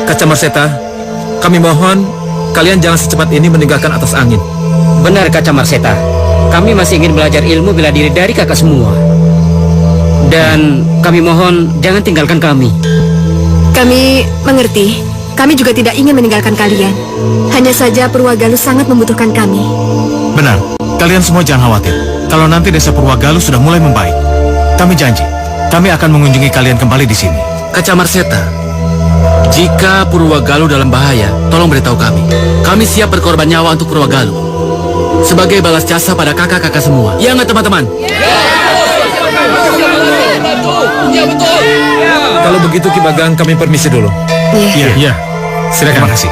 Kaca Marseta, kami mohon kalian jangan secepat ini meninggalkan atas angin. Benar Kaca Marseta, kami masih ingin belajar ilmu bela diri dari kakak semua. Dan kami mohon jangan tinggalkan kami. Kami mengerti. Kami juga tidak ingin meninggalkan kalian. Hanya saja Purwagaluh sangat membutuhkan kami. Benar, kalian semua jangan khawatir. Kalau nanti desa Purwagaluh sudah mulai membaik, kami janji, kami akan mengunjungi kalian kembali di sini. Kaca Marseta, jika Purwagaluh dalam bahaya, tolong beritahu kami. Kami siap berkorban nyawa untuk Purwagaluh. Sebagai balas jasa pada kakak-kakak semua. Ya nggak teman-teman? Kalau begitu Ki Bagang, kami permisi dulu. Iya, silakan. Terima kasih.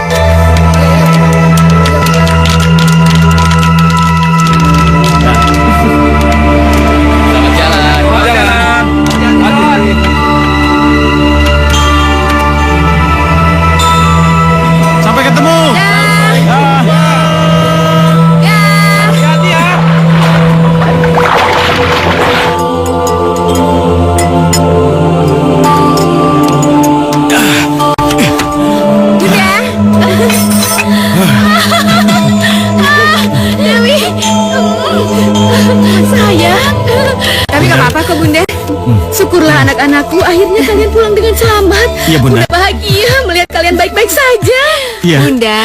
Syukurlah anak-anakku, akhirnya kalian pulang dengan selamat. Iya, Bunda. Bunda bahagia melihat kalian baik-baik saja. Iya. Bunda,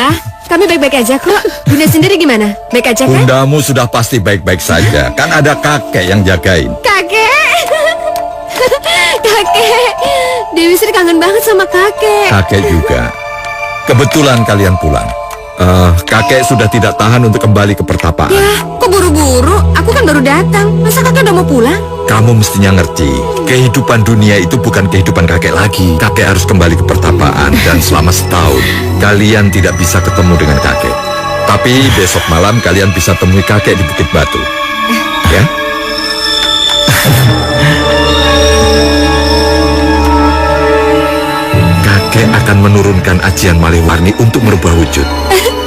kami baik-baik aja kok. Bunda sendiri gimana? Baik aja kan? Bundamu sudah pasti baik-baik saja. Kan ada kakek yang jagain. Kakek. Kakek. Dewi Sri kangen banget sama kakek. Kakek juga. Kebetulan kalian pulang. Kakek sudah tidak tahan untuk kembali ke pertapaan. Ya, kok buru-buru? Aku kan baru datang. Masa kakek udah mau pulang? Kamu mestinya ngerti, kehidupan dunia itu bukan kehidupan kakek lagi. Kakek harus kembali ke pertapaan dan selama setahun kalian tidak bisa ketemu dengan kakek. Tapi besok malam kalian bisa temui kakek di Bukit Batu. Ya? Kakek akan menurunkan ajian Malewarni untuk merubah wujud.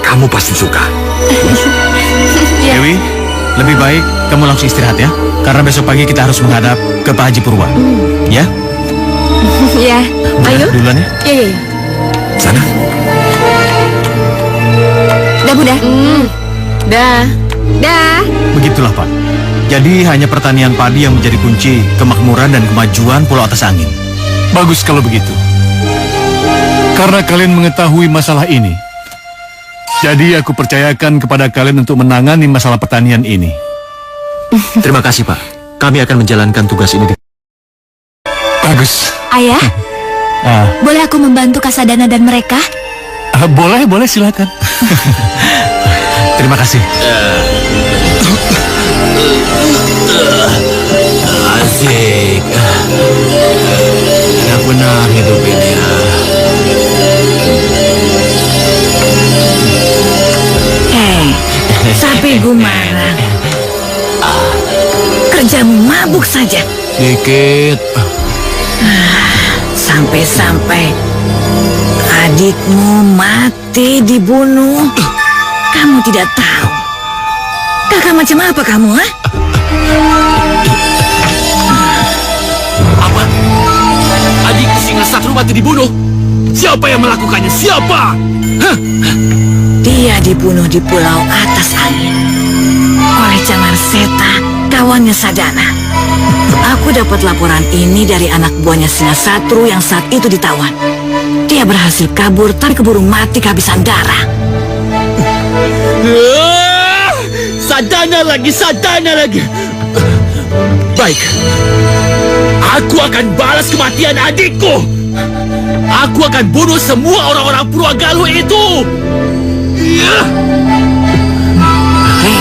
Kamu pasti suka. Dewi, lebih baik kamu langsung istirahat ya. Karena besok pagi kita harus menghadap ke Pak Haji Purwa. Ya? Ya, ayo. Duluan ya. Iya. Sana. Dah, Bunda. Dah. Dah. Begitulah Pak. Jadi hanya pertanian padi yang menjadi kunci kemakmuran dan kemajuan Pulau Atas Angin. Bagus kalau begitu. Karena kalian mengetahui masalah ini, jadi aku percayakan kepada kalian untuk menangani masalah pertanian ini. Terima kasih, Pak. Kami akan menjalankan tugas ini. Bagus. Ayah, boleh aku membantu Kasadana dan mereka? Boleh, silakan. Terima kasih. Asik. Benar-benar hidup ini. Sapi Gumarang, kerjamu mabuk saja. Dikit. Sampai-sampai adikmu mati dibunuh. Kamu tidak tahu. Kakak macam apa kamu, ha? Apa? Adik Singasatru mati dibunuh? Siapa yang melakukannya? Siapa? Hah? Dia dibunuh di Pulau Atas Angin oleh Camarseta, kawannya Sadana. Aku dapat laporan ini dari anak buahnya Singasatru yang saat itu ditawan. Dia berhasil kabur tapi keburu mati kehabisan darah. Sadana lagi. Baik. Aku akan balas kematian adikku. Aku akan bunuh semua orang-orang Purwagaluh itu. Hei,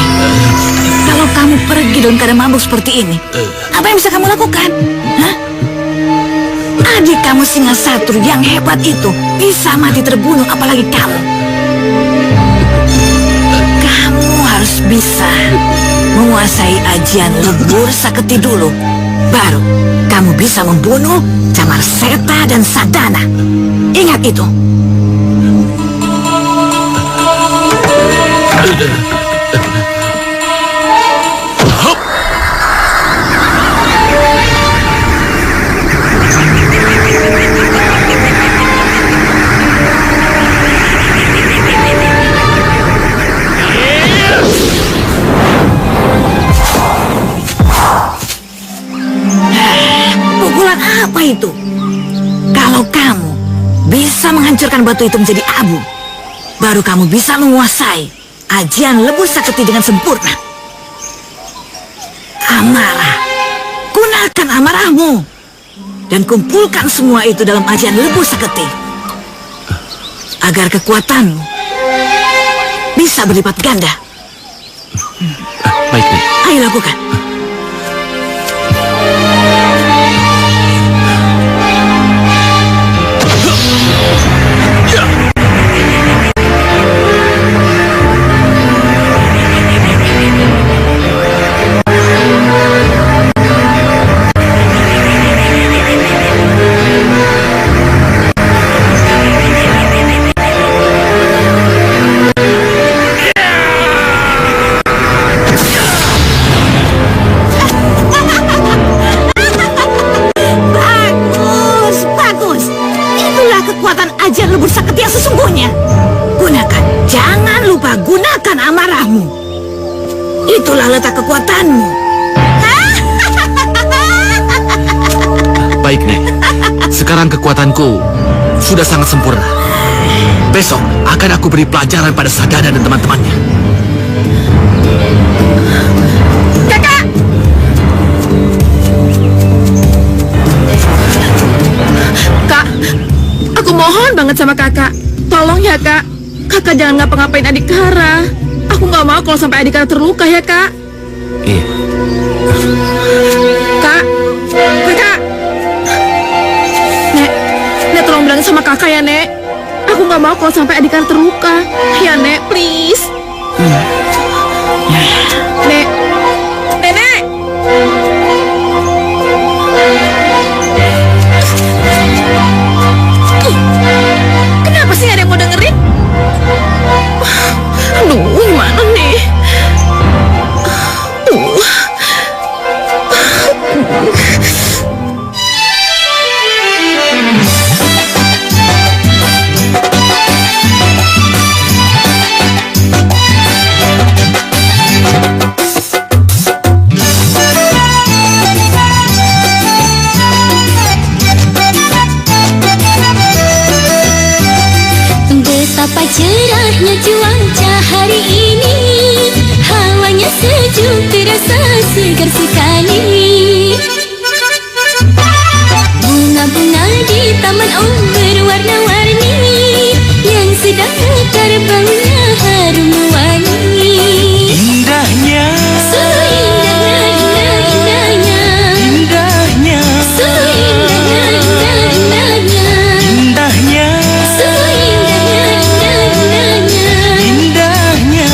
kalau kamu pergi dalam keadaan mabuk seperti ini, apa yang bisa kamu lakukan? Hah? Adik kamu Singasatru yang hebat itu bisa mati terbunuh, apalagi kamu. Kamu harus bisa menguasai ajian lebur saketi dulu. Baru kamu bisa membunuh Camarseta dan Sadana. Ingat itu. Pukulan apa itu? Kalau kamu bisa menghancurkan batu itu menjadi abu, baru kamu bisa menguasai ajian lebur saketi dengan sempurna. Amarah, gunakan amarahmu dan kumpulkan semua itu dalam ajian lebur saketi agar kekuatanmu bisa berlipat ganda. Baik, Bu. Ayo lakukan. Ajian lebur saketi yang sesungguhnya. Gunakan, jangan lupa gunakan amarahmu. Itulah letak kekuatanmu. Baik, Nek. Sekarang kekuatanku sudah sangat sempurna. Besok akan aku beri pelajaran pada Sadana dan teman-temannya. Kakak! Kak, aku mohon banget sama kakak. Tolong ya kak, kakak jangan ngapa-ngapain adik Kara. Aku nggak mau kalau sampai adik Kara terluka ya kak. Iya. Kak, kakak. Nek tolong bilang sama kakak ya Nek. Aku nggak mau kalau sampai adik Kara terluka. Ya Nek, please. Nek, Nenek. Kenapa sih nggak ada yang mau dengerin? Aduh, gimana nih? Betapa cerahnya cuaca hari ini, hawanya sejuk terasa segar sekali. Bunga-bunga di taman berwarna-warni, yang sedang mekar baunya harum wangi. Indahnya, Sungguh indahnya, indahnya, sungguh indahnya, indahnya, sungguh indahnya.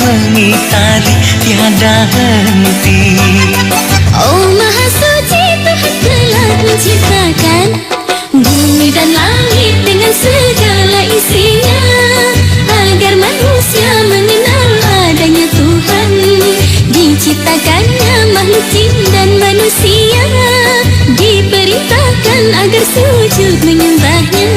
mengitari tiada henti. Oh Maha Suci Tuhan telah menciptakan bumi dan langit dengan segala isinya, agar manusia mengenal adanya Tuhan. Diciptakannya makhluk jin dan manusia, diperintahkan agar sujud menyembahnya.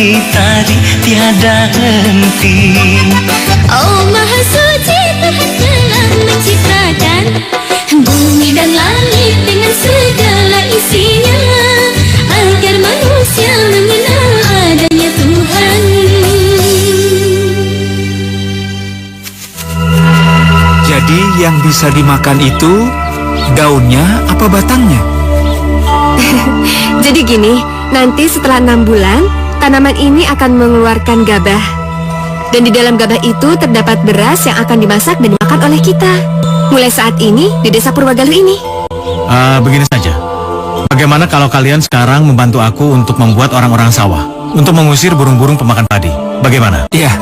ditari tiada henti. Oh Maha Suci Tuhan telah menciptakan bumi dan langit dengan segala isinya, agar manusia mengenal adanya Tuhan. Jadi yang bisa dimakan itu daunnya apa batangnya? Jadi gini, nanti setelah 6 bulan, tanaman ini akan mengeluarkan gabah. Dan di dalam gabah itu terdapat beras yang akan dimasak dan dimakan oleh kita. Mulai saat ini di desa Purwagaluh ini. Begini saja. Bagaimana kalau kalian sekarang membantu aku untuk membuat orang-orang sawah, untuk mengusir burung-burung pemakan padi? Bagaimana? Iya.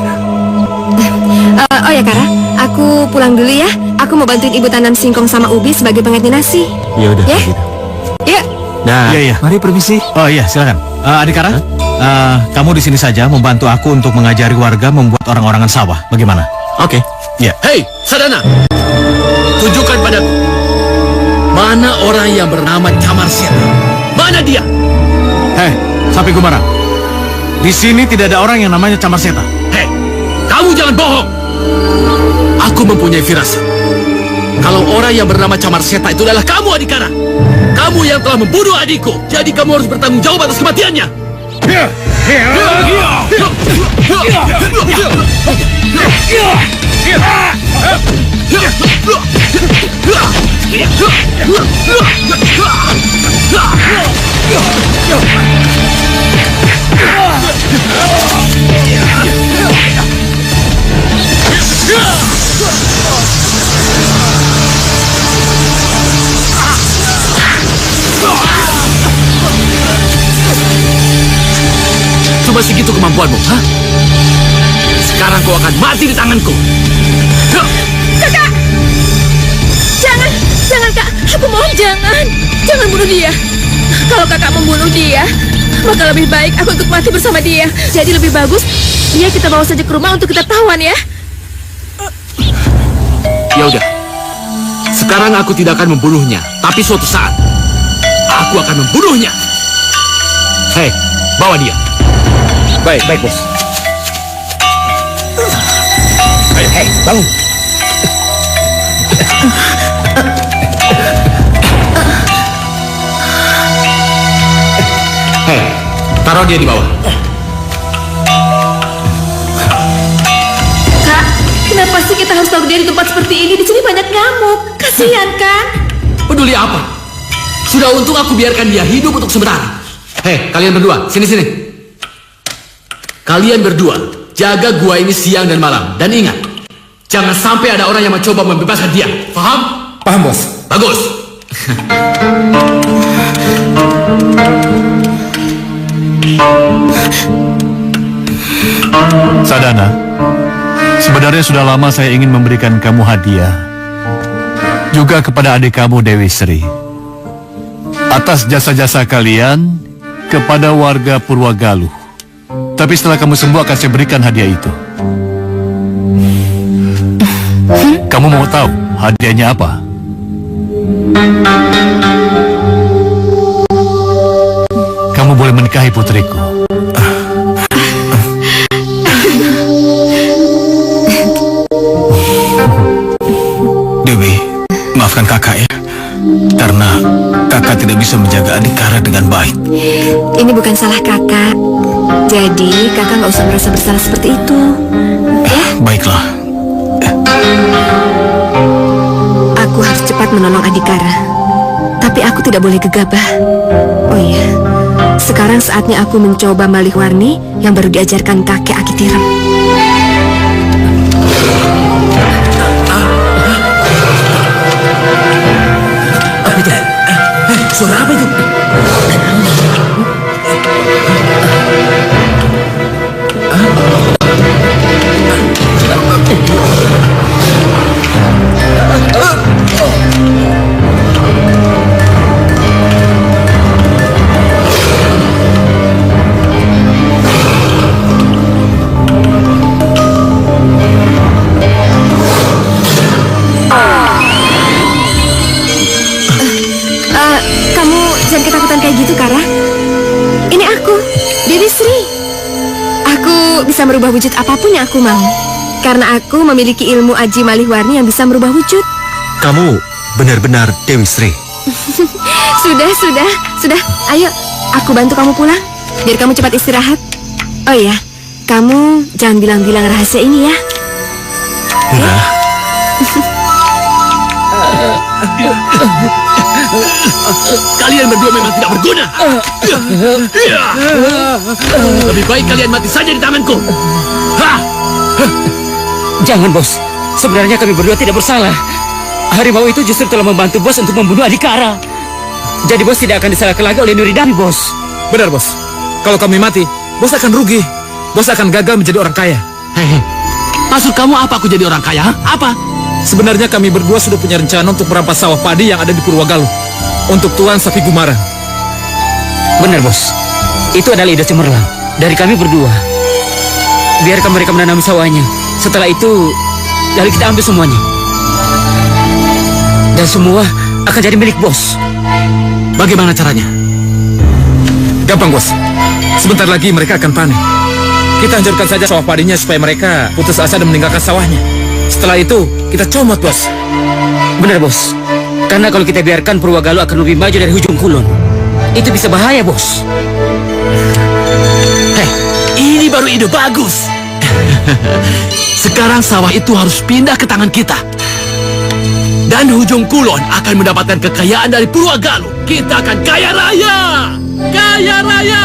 Oh ya Kara, aku pulang dulu ya. Aku mau bantuin ibu tanam singkong sama ubi sebagai pengganti nasi. Ya udah. Ya? Gitu. Yuk. Nah, iya. Mari permisi. Oh iya, silakan. Adik Kara, kamu di sini saja membantu aku untuk mengajari warga membuat orang-orangan sawah. Bagaimana? Oke. Ya. Hei, Sadana. Tunjukkan padaku. Mana orang yang bernama Camar Seta? Mana dia? Hei, sapi Gumara. Di sini tidak ada orang yang namanya Camar Seta. Hei, kamu jangan bohong. Aku mempunyai firasat. Kalau orang yang bernama Camar Seta itu adalah kamu, Adikara. Kamu yang telah membunuh adikku. Jadi kamu harus bertanggung jawab atas kematiannya. Cuma segitu kemampuanmu, ha? Sekarang kau akan mati di tanganku. Kakak! Jangan kak, aku mohon jangan. Jangan bunuh dia. Kalau kakak membunuh dia, maka lebih baik aku ikut mati bersama dia. Jadi lebih bagus, dia kita bawa saja ke rumah untuk kita tawan ya. Ya udah. Sekarang aku tidak akan membunuhnya, tapi suatu saat aku akan membunuhnya. Hei, bawa dia. Baik, bos. Hei, bangun. Hei, taruh dia di bawah. Kak, kenapa sih kita harus taruh dia di tempat seperti ini? Di sini banyak nyamuk. Kasihan kan? Peduli apa? Sudah untung aku biarkan dia hidup untuk sementara. Hei, kalian berdua, sini. Kalian berdua, jaga gua ini siang dan malam. Dan ingat, jangan sampai ada orang yang mencoba membebaskan dia. Paham? Paham, bos. Bagus. Sadana, sebenarnya sudah lama saya ingin memberikan kamu hadiah. Juga kepada adik kamu Dewi Sri. Atas jasa-jasa kalian kepada warga Purwagaluh. Tapi setelah kamu sembuh akan saya berikan hadiah itu. Kamu mau tahu hadiahnya apa? Kamu boleh menikahi putriku. Dewi, maafkan kakak ya. Karena kakak tidak bisa menjaga Adikara dengan baik. Ini bukan salah kakak. Jadi kakak nggak usah merasa bersalah seperti itu. Ya? Baiklah. Aku harus cepat menolong Adikara. Tapi aku tidak boleh gegabah. Oh iya, sekarang saatnya aku mencoba malih warni yang baru diajarkan kakek Aki Tirem. Apa itu? Suara apa itu? bisa merubah wujud apapun yang aku mau. Karena aku memiliki ilmu Aji Malihwarni yang bisa merubah wujud. Kamu benar-benar Dewi Sri. Sudah. Ayo, aku bantu kamu pulang. Biar kamu cepat istirahat. Oh iya, kamu jangan bilang-bilang rahasia ini ya. Enggak. Kalian berdua memang tidak berguna. Lebih baik kalian mati saja di tanganku. Jangan, bos. Sebenarnya kami berdua tidak bersalah. Harimau itu justru telah membantu bos untuk membunuh Adhikara. Jadi bos tidak akan disalahkan lagi oleh Nuridani, bos. Benar, bos. Kalau kami mati, bos akan rugi. Bos akan gagal menjadi orang kaya. Hehe. Maksud kamu apa aku jadi orang kaya? Apa? Sebenarnya kami berdua sudah punya rencana untuk merampas sawah padi yang ada di Purwagaluh untuk Tuan Sapi Gumarang. Benar, bos. Itu adalah ide cemerlang dari kami berdua. Biarkan mereka menanam sawahnya. Setelah itu, lalu kita ambil semuanya. Dan semua akan jadi milik bos. Bagaimana caranya? Gampang, bos. Sebentar lagi mereka akan panen. Kita hancurkan saja sawah padinya supaya mereka putus asa dan meninggalkan sawahnya. Setelah itu, kita comot, bos. Benar, bos. Karena kalau kita biarkan Purwagaluh akan lebih maju dari Hujung Kulon. Itu bisa bahaya, bos. Ini baru ide bagus. Sekarang sawah itu harus pindah ke tangan kita. Dan Hujung Kulon akan mendapatkan kekayaan dari Purwagaluh. Kita akan kaya raya. Kaya raya.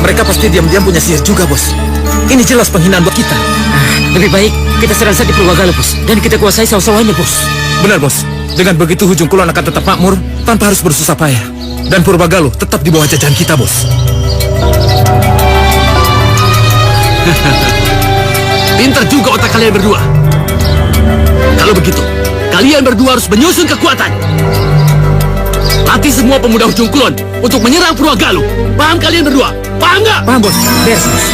Mereka pasti diam-diam punya sihir juga, bos. Ini jelas penghinaan buat kita. Lebih baik kita serang saja Purwagaluh, bos. Dan kita kuasai sawah-sawahnya, bos. Benar, bos. Dengan begitu Hujung Kulon akan tetap makmur tanpa harus bersusah payah. Dan Purwagaluh tetap di bawah jajahan kita, bos. Pintar juga otak kalian berdua. Kalau begitu, kalian berdua harus menyusun kekuatan. Latih semua pemuda Hujung Kulon untuk menyerang Purwagaluh. Paham kalian berdua? Paham nggak? Paham, bos. Beres, bos.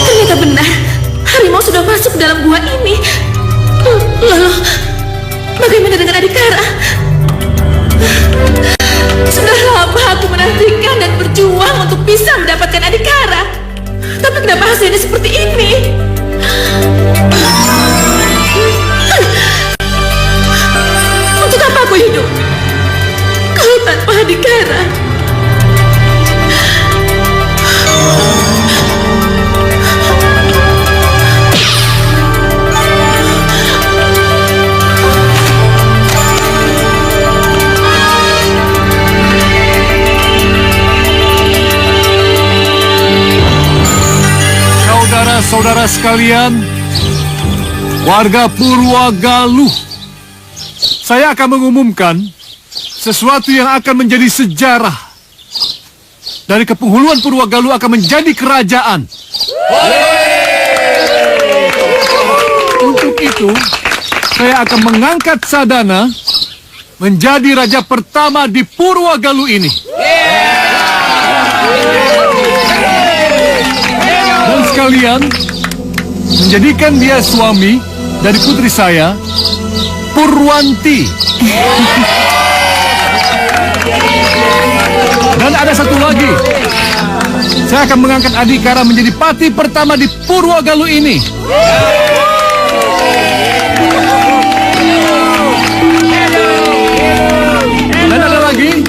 Ternyata benar. Harimau sudah masuk ke dalam gua ini. Lalu, bagaimana dengan Adhikara? Sudah lama aku menantikan dan berjuang untuk bisa mendapatkan Adhikara. Tapi kenapa hasilnya seperti ini? Untuk apa aku hidup? Kalau tanpa Adhikara. Saudara-saudara sekalian, warga Purwagaluh, saya akan mengumumkan sesuatu yang akan menjadi sejarah. Dari kepenghuluan Purwagaluh akan menjadi kerajaan. Untuk itu, saya akan mengangkat Sadana menjadi raja pertama di Purwagaluh ini. Dan sekalian, menjadikan dia suami dari putri saya, Purwanti. Dan ada satu lagi. Saya akan mengangkat Adhikara menjadi pati pertama di Purwagaluh ini. Dan ada lagi.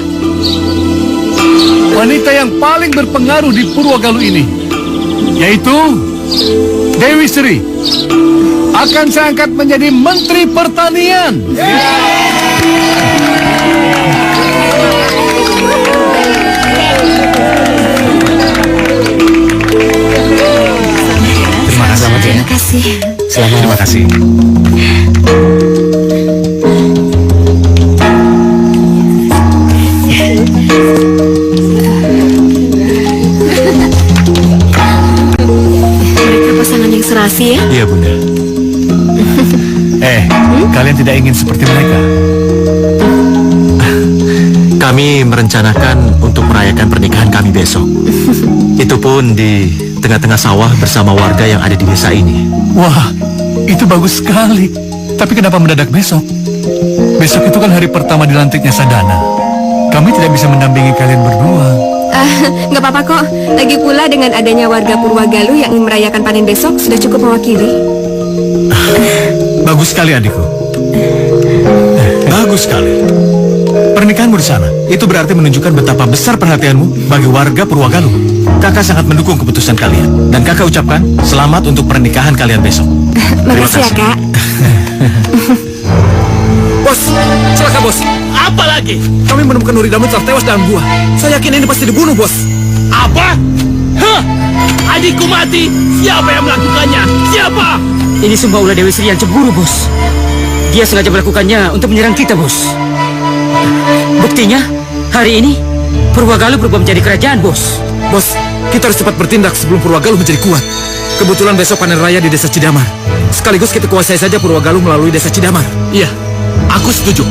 Wanita yang paling berpengaruh di Purwagaluh ini, yaitu Dewi Sri, akan saya angkat menjadi Menteri Pertanian. Terima kasih. Selamat. Terima kasih. Mereka pasangan yang serasi ya? Iya, Bunda. Kalian tidak ingin seperti mereka? Kami merencanakan untuk merayakan pernikahan kami besok. Itu pun di tengah-tengah sawah bersama warga yang ada di desa ini. Wah, itu bagus sekali. Tapi kenapa mendadak besok? Besok itu kan hari pertama dilantiknya Sadana. Kami tidak bisa mendampingi kalian berdua. Nggak apa-apa kok. Lagi pula dengan adanya warga Purwagaluh yang ingin merayakan panen besok sudah cukup mewakili. Bagus sekali adikku. Bagus sekali. Pernikahanmu di sana, itu berarti menunjukkan betapa besar perhatianmu bagi warga Purwagaluh. Kakak sangat mendukung keputusan kalian. Dan kakak ucapkan selamat untuk pernikahan kalian besok. Makasih ya, Kak. Bos, celaka bos. Apa lagi? Kami menemukan Nuridamun telah tewas dalam gua. Saya yakin ini pasti dibunuh, bos. Apa? Hah? Adikku mati. Siapa yang melakukannya? Siapa? Ini sumpah ulah Dewi Sri yang cemburu, bos. Dia sengaja melakukannya untuk menyerang kita, bos. Buktinya, hari ini Purwagaluh berubah menjadi kerajaan, bos. Bos, kita harus cepat bertindak sebelum Purwagaluh menjadi kuat. Kebetulan besok panen raya di desa Cidamar. Sekaligus kita kuasai saja Purwagaluh melalui desa Cidamar. Iya, aku setuju.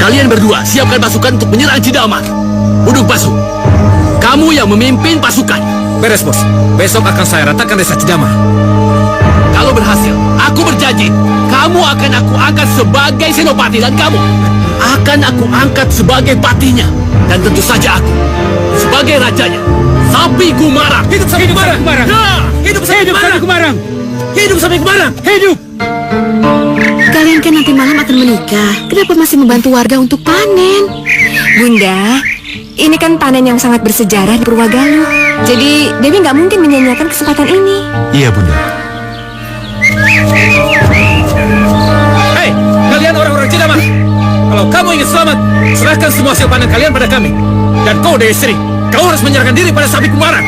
Kalian berdua siapkan pasukan untuk menyerang Cidamar. Buduk Basu, kamu yang memimpin pasukan. Beres, bos. Besok akan saya ratakan desa Cidamar. Kalau berhasil, aku berjanji, kamu akan aku angkat sebagai senopati dan kamu akan aku angkat sebagai patinya. Dan tentu saja aku sebagai rajanya, Sapi Gumarang. Hidup Sapi Gumarang! Ya! Hidup Sapi Gumarang! Hidup Sapi Gumarang! Hidup! Kalian kan nanti malam akan menikah. Kenapa masih membantu warga untuk panen? Bunda, ini kan panen yang sangat bersejarah di Purwagaluh. Jadi Dewi nggak mungkin menyanyiakan kesempatan ini. Iya, Bunda. Hei, kalian orang-orang Cidamar. Kalau kamu ingin selamat, serahkan semua hasil panen kalian pada kami. Dan kau, Dewi Sri, kau harus menyerahkan diri pada Sapi Gumarang.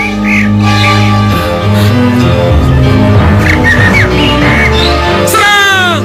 Serang!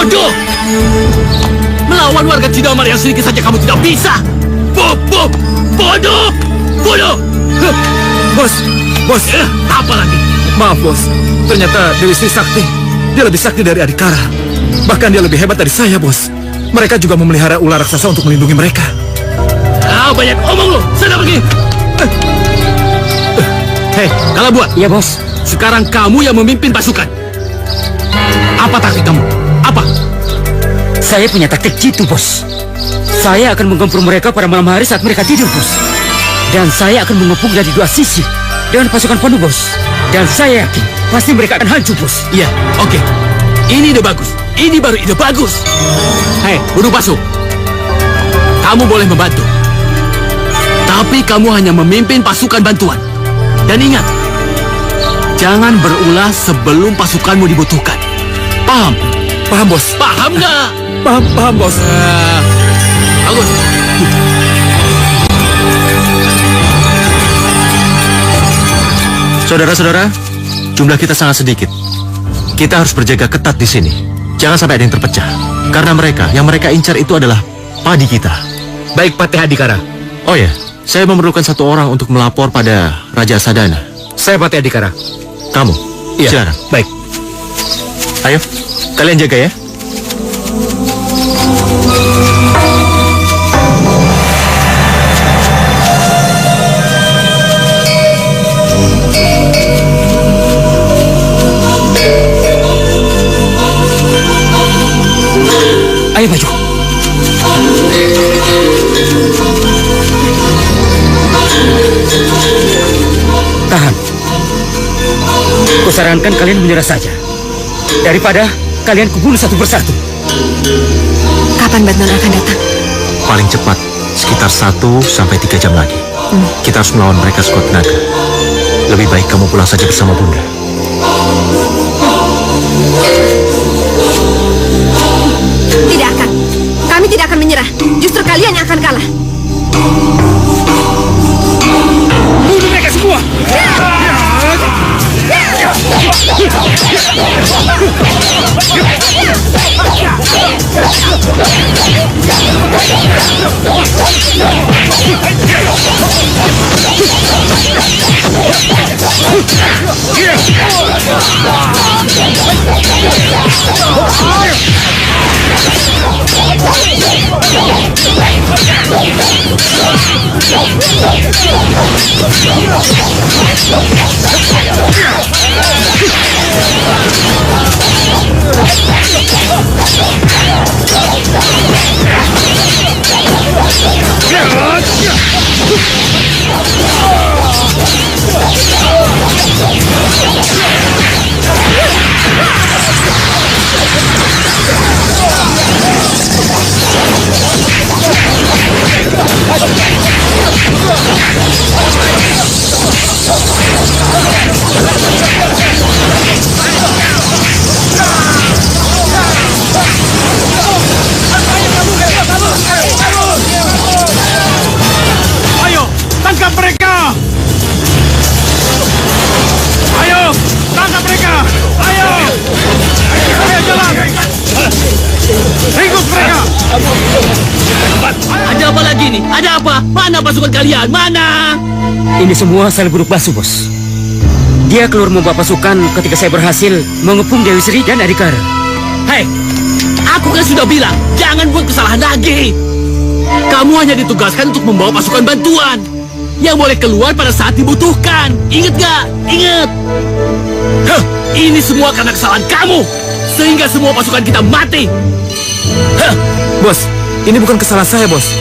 Bodoh! Melawan warga Cidamar yang sedikit saja kamu tidak bisa. Bodoh! Bodoh! Bos, Apa lagi? maaf bos. Ternyata Dewi Sri sakti. Dia lebih sakti dari Adhikara. Bahkan dia lebih hebat dari saya, bos. Mereka juga memelihara ular raksasa untuk melindungi mereka. Banyak omong lo. Sana pergi. Hei, kalau buat. Iya, bos. Sekarang kamu yang memimpin pasukan. Apa taktik kamu? Apa? Saya punya taktik jitu, bos. Saya akan menggempur mereka pada malam hari saat mereka tidur, bos. Dan saya akan mengepung dari dua sisi dengan pasukan penuh, bos. Dan saya yakin pasti mereka akan hancur, bos. Iya, oke. Ini ide bagus. Ini baru ide bagus. Hei, Burung Basuh. Kamu boleh membantu. Tapi kamu hanya memimpin pasukan bantuan. Dan ingat, jangan berulah sebelum pasukanmu dibutuhkan. Paham? Paham, bos. Paham nggak? Paham, bos. Bagus. Saudara-saudara, jumlah kita sangat sedikit. Kita harus berjaga ketat di sini. Jangan sampai ada yang terpecah. Karena yang mereka incar itu adalah padi kita. Baik, Patih Adhikara. Oh ya, saya memerlukan satu orang untuk melapor pada Raja Sadana. Saya Patih Adhikara. Kamu? Iya. Silakan. Baik. Ayo, kalian jaga ya. Ayo maju. Tahan. Kusarankan kalian menyerah saja. Daripada kalian kubunuh satu persatu. Kapan bantuan akan datang? Paling cepat, sekitar 1 sampai 3 jam lagi. Kita harus melawan mereka sekuat tenaga. Lebih baik kamu pulang saja bersama Bunda. Tidak akan. Kami tidak akan menyerah. Justru kalian yang akan kalah. Bunuh mereka semua! Ayo, tangkap mereka! Ayo, tangkap mereka! Ayo! Ayo jalan! Ringkus mereka! Ada apa lagi nih? Ada apa? Mana pasukan kalian? Mana? Ini semua salah Burung Basuh, bos. Dia keluar membawa pasukan ketika saya berhasil mengepung Dewi Sri dan Adhikara. Hei, aku kan sudah bilang, jangan buat kesalahan lagi. Kamu hanya ditugaskan untuk membawa pasukan bantuan yang boleh keluar pada saat dibutuhkan. Ingat gak? Ingat. Ini semua karena kesalahan kamu, sehingga semua pasukan kita mati. Bos, ini bukan kesalahan saya, bos.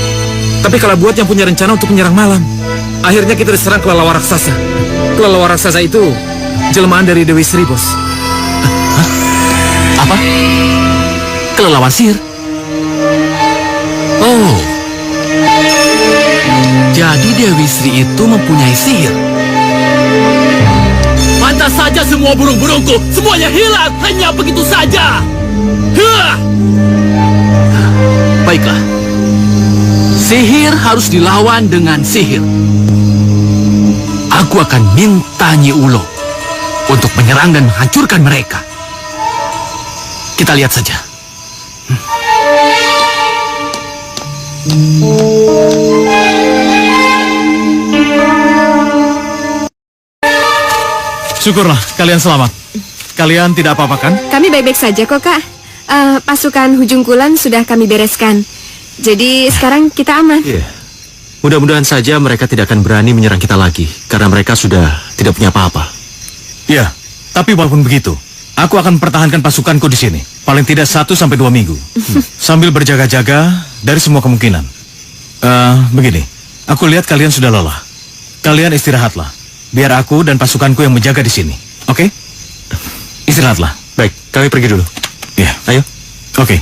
Tapi kalau buat yang punya rencana untuk menyerang malam. Akhirnya kita diserang kelelawar raksasa. Kelelawar raksasa itu jelmaan dari Dewi Sri, bos. Apa? Kelelawar sihir? Oh, jadi Dewi Sri itu mempunyai sihir. Pantas saja semua burung-burungku semuanya hilang hanya begitu saja. Baiklah, sihir harus dilawan dengan sihir. Aku akan minta Nyi Ulo untuk menyerang dan menghancurkan mereka. Kita lihat saja Syukurlah kalian selamat. Kalian tidak apa-apa kan? Kami baik-baik saja kok, Kak. Pasukan Hujung Kulon sudah kami bereskan. Jadi sekarang kita aman. Iya. Mudah-mudahan saja mereka tidak akan berani menyerang kita lagi, karena mereka sudah tidak punya apa-apa. Iya, tapi walaupun begitu, aku akan mempertahankan pasukanku di sini. Paling tidak 1 sampai 2 minggu. Sambil berjaga-jaga dari semua kemungkinan. Begini, aku lihat kalian sudah lelah. Kalian istirahatlah. Biar aku dan pasukanku yang menjaga di sini. Oke? Istirahatlah. Baik, kami pergi dulu. Ya, Ayo. oke.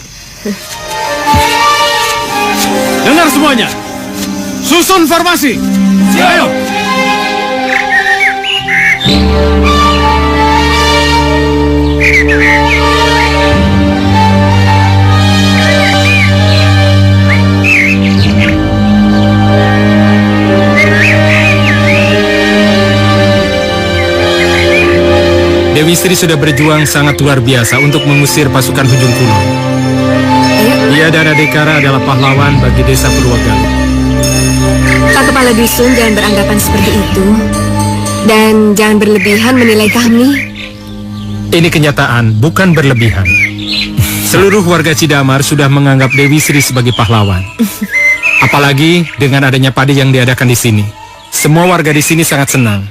Dengar semuanya. Susun formasi. Ayo. Dewi Sri sudah berjuang sangat luar biasa untuk mengusir pasukan Hujung Kulon. Dia dan Adekara adalah pahlawan bagi desa Purwagaluh. Pak Kepala Dusun jangan beranggapan seperti itu. Dan jangan berlebihan menilai kami. Ini kenyataan, bukan berlebihan. Seluruh warga Cidamar sudah menganggap Dewi Sri sebagai pahlawan. Apalagi dengan adanya padi yang diadakan di sini. Semua warga di sini sangat senang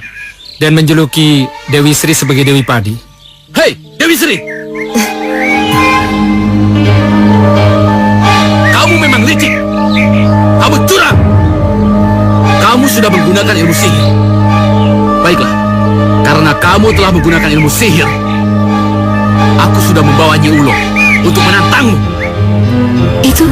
dan menjuluki Dewi Sri sebagai Dewi Padi. Hei, Dewi Sri! Kamu memang licik. Kamu curang. Kamu sudah menggunakan ilmu sihir. Baiklah, karena kamu telah menggunakan ilmu sihir, aku sudah membawa Nyi Ulo untuk menantangmu. Itu...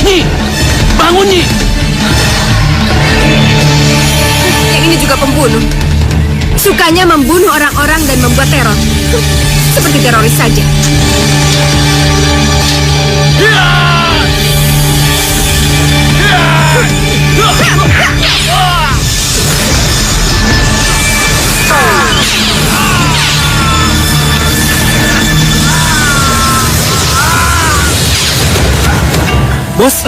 Nyi, bangun Nyi. Yang ini juga pembunuh. Sukanya membunuh orang-orang dan membuat teror. Seperti teroris saja. Bos,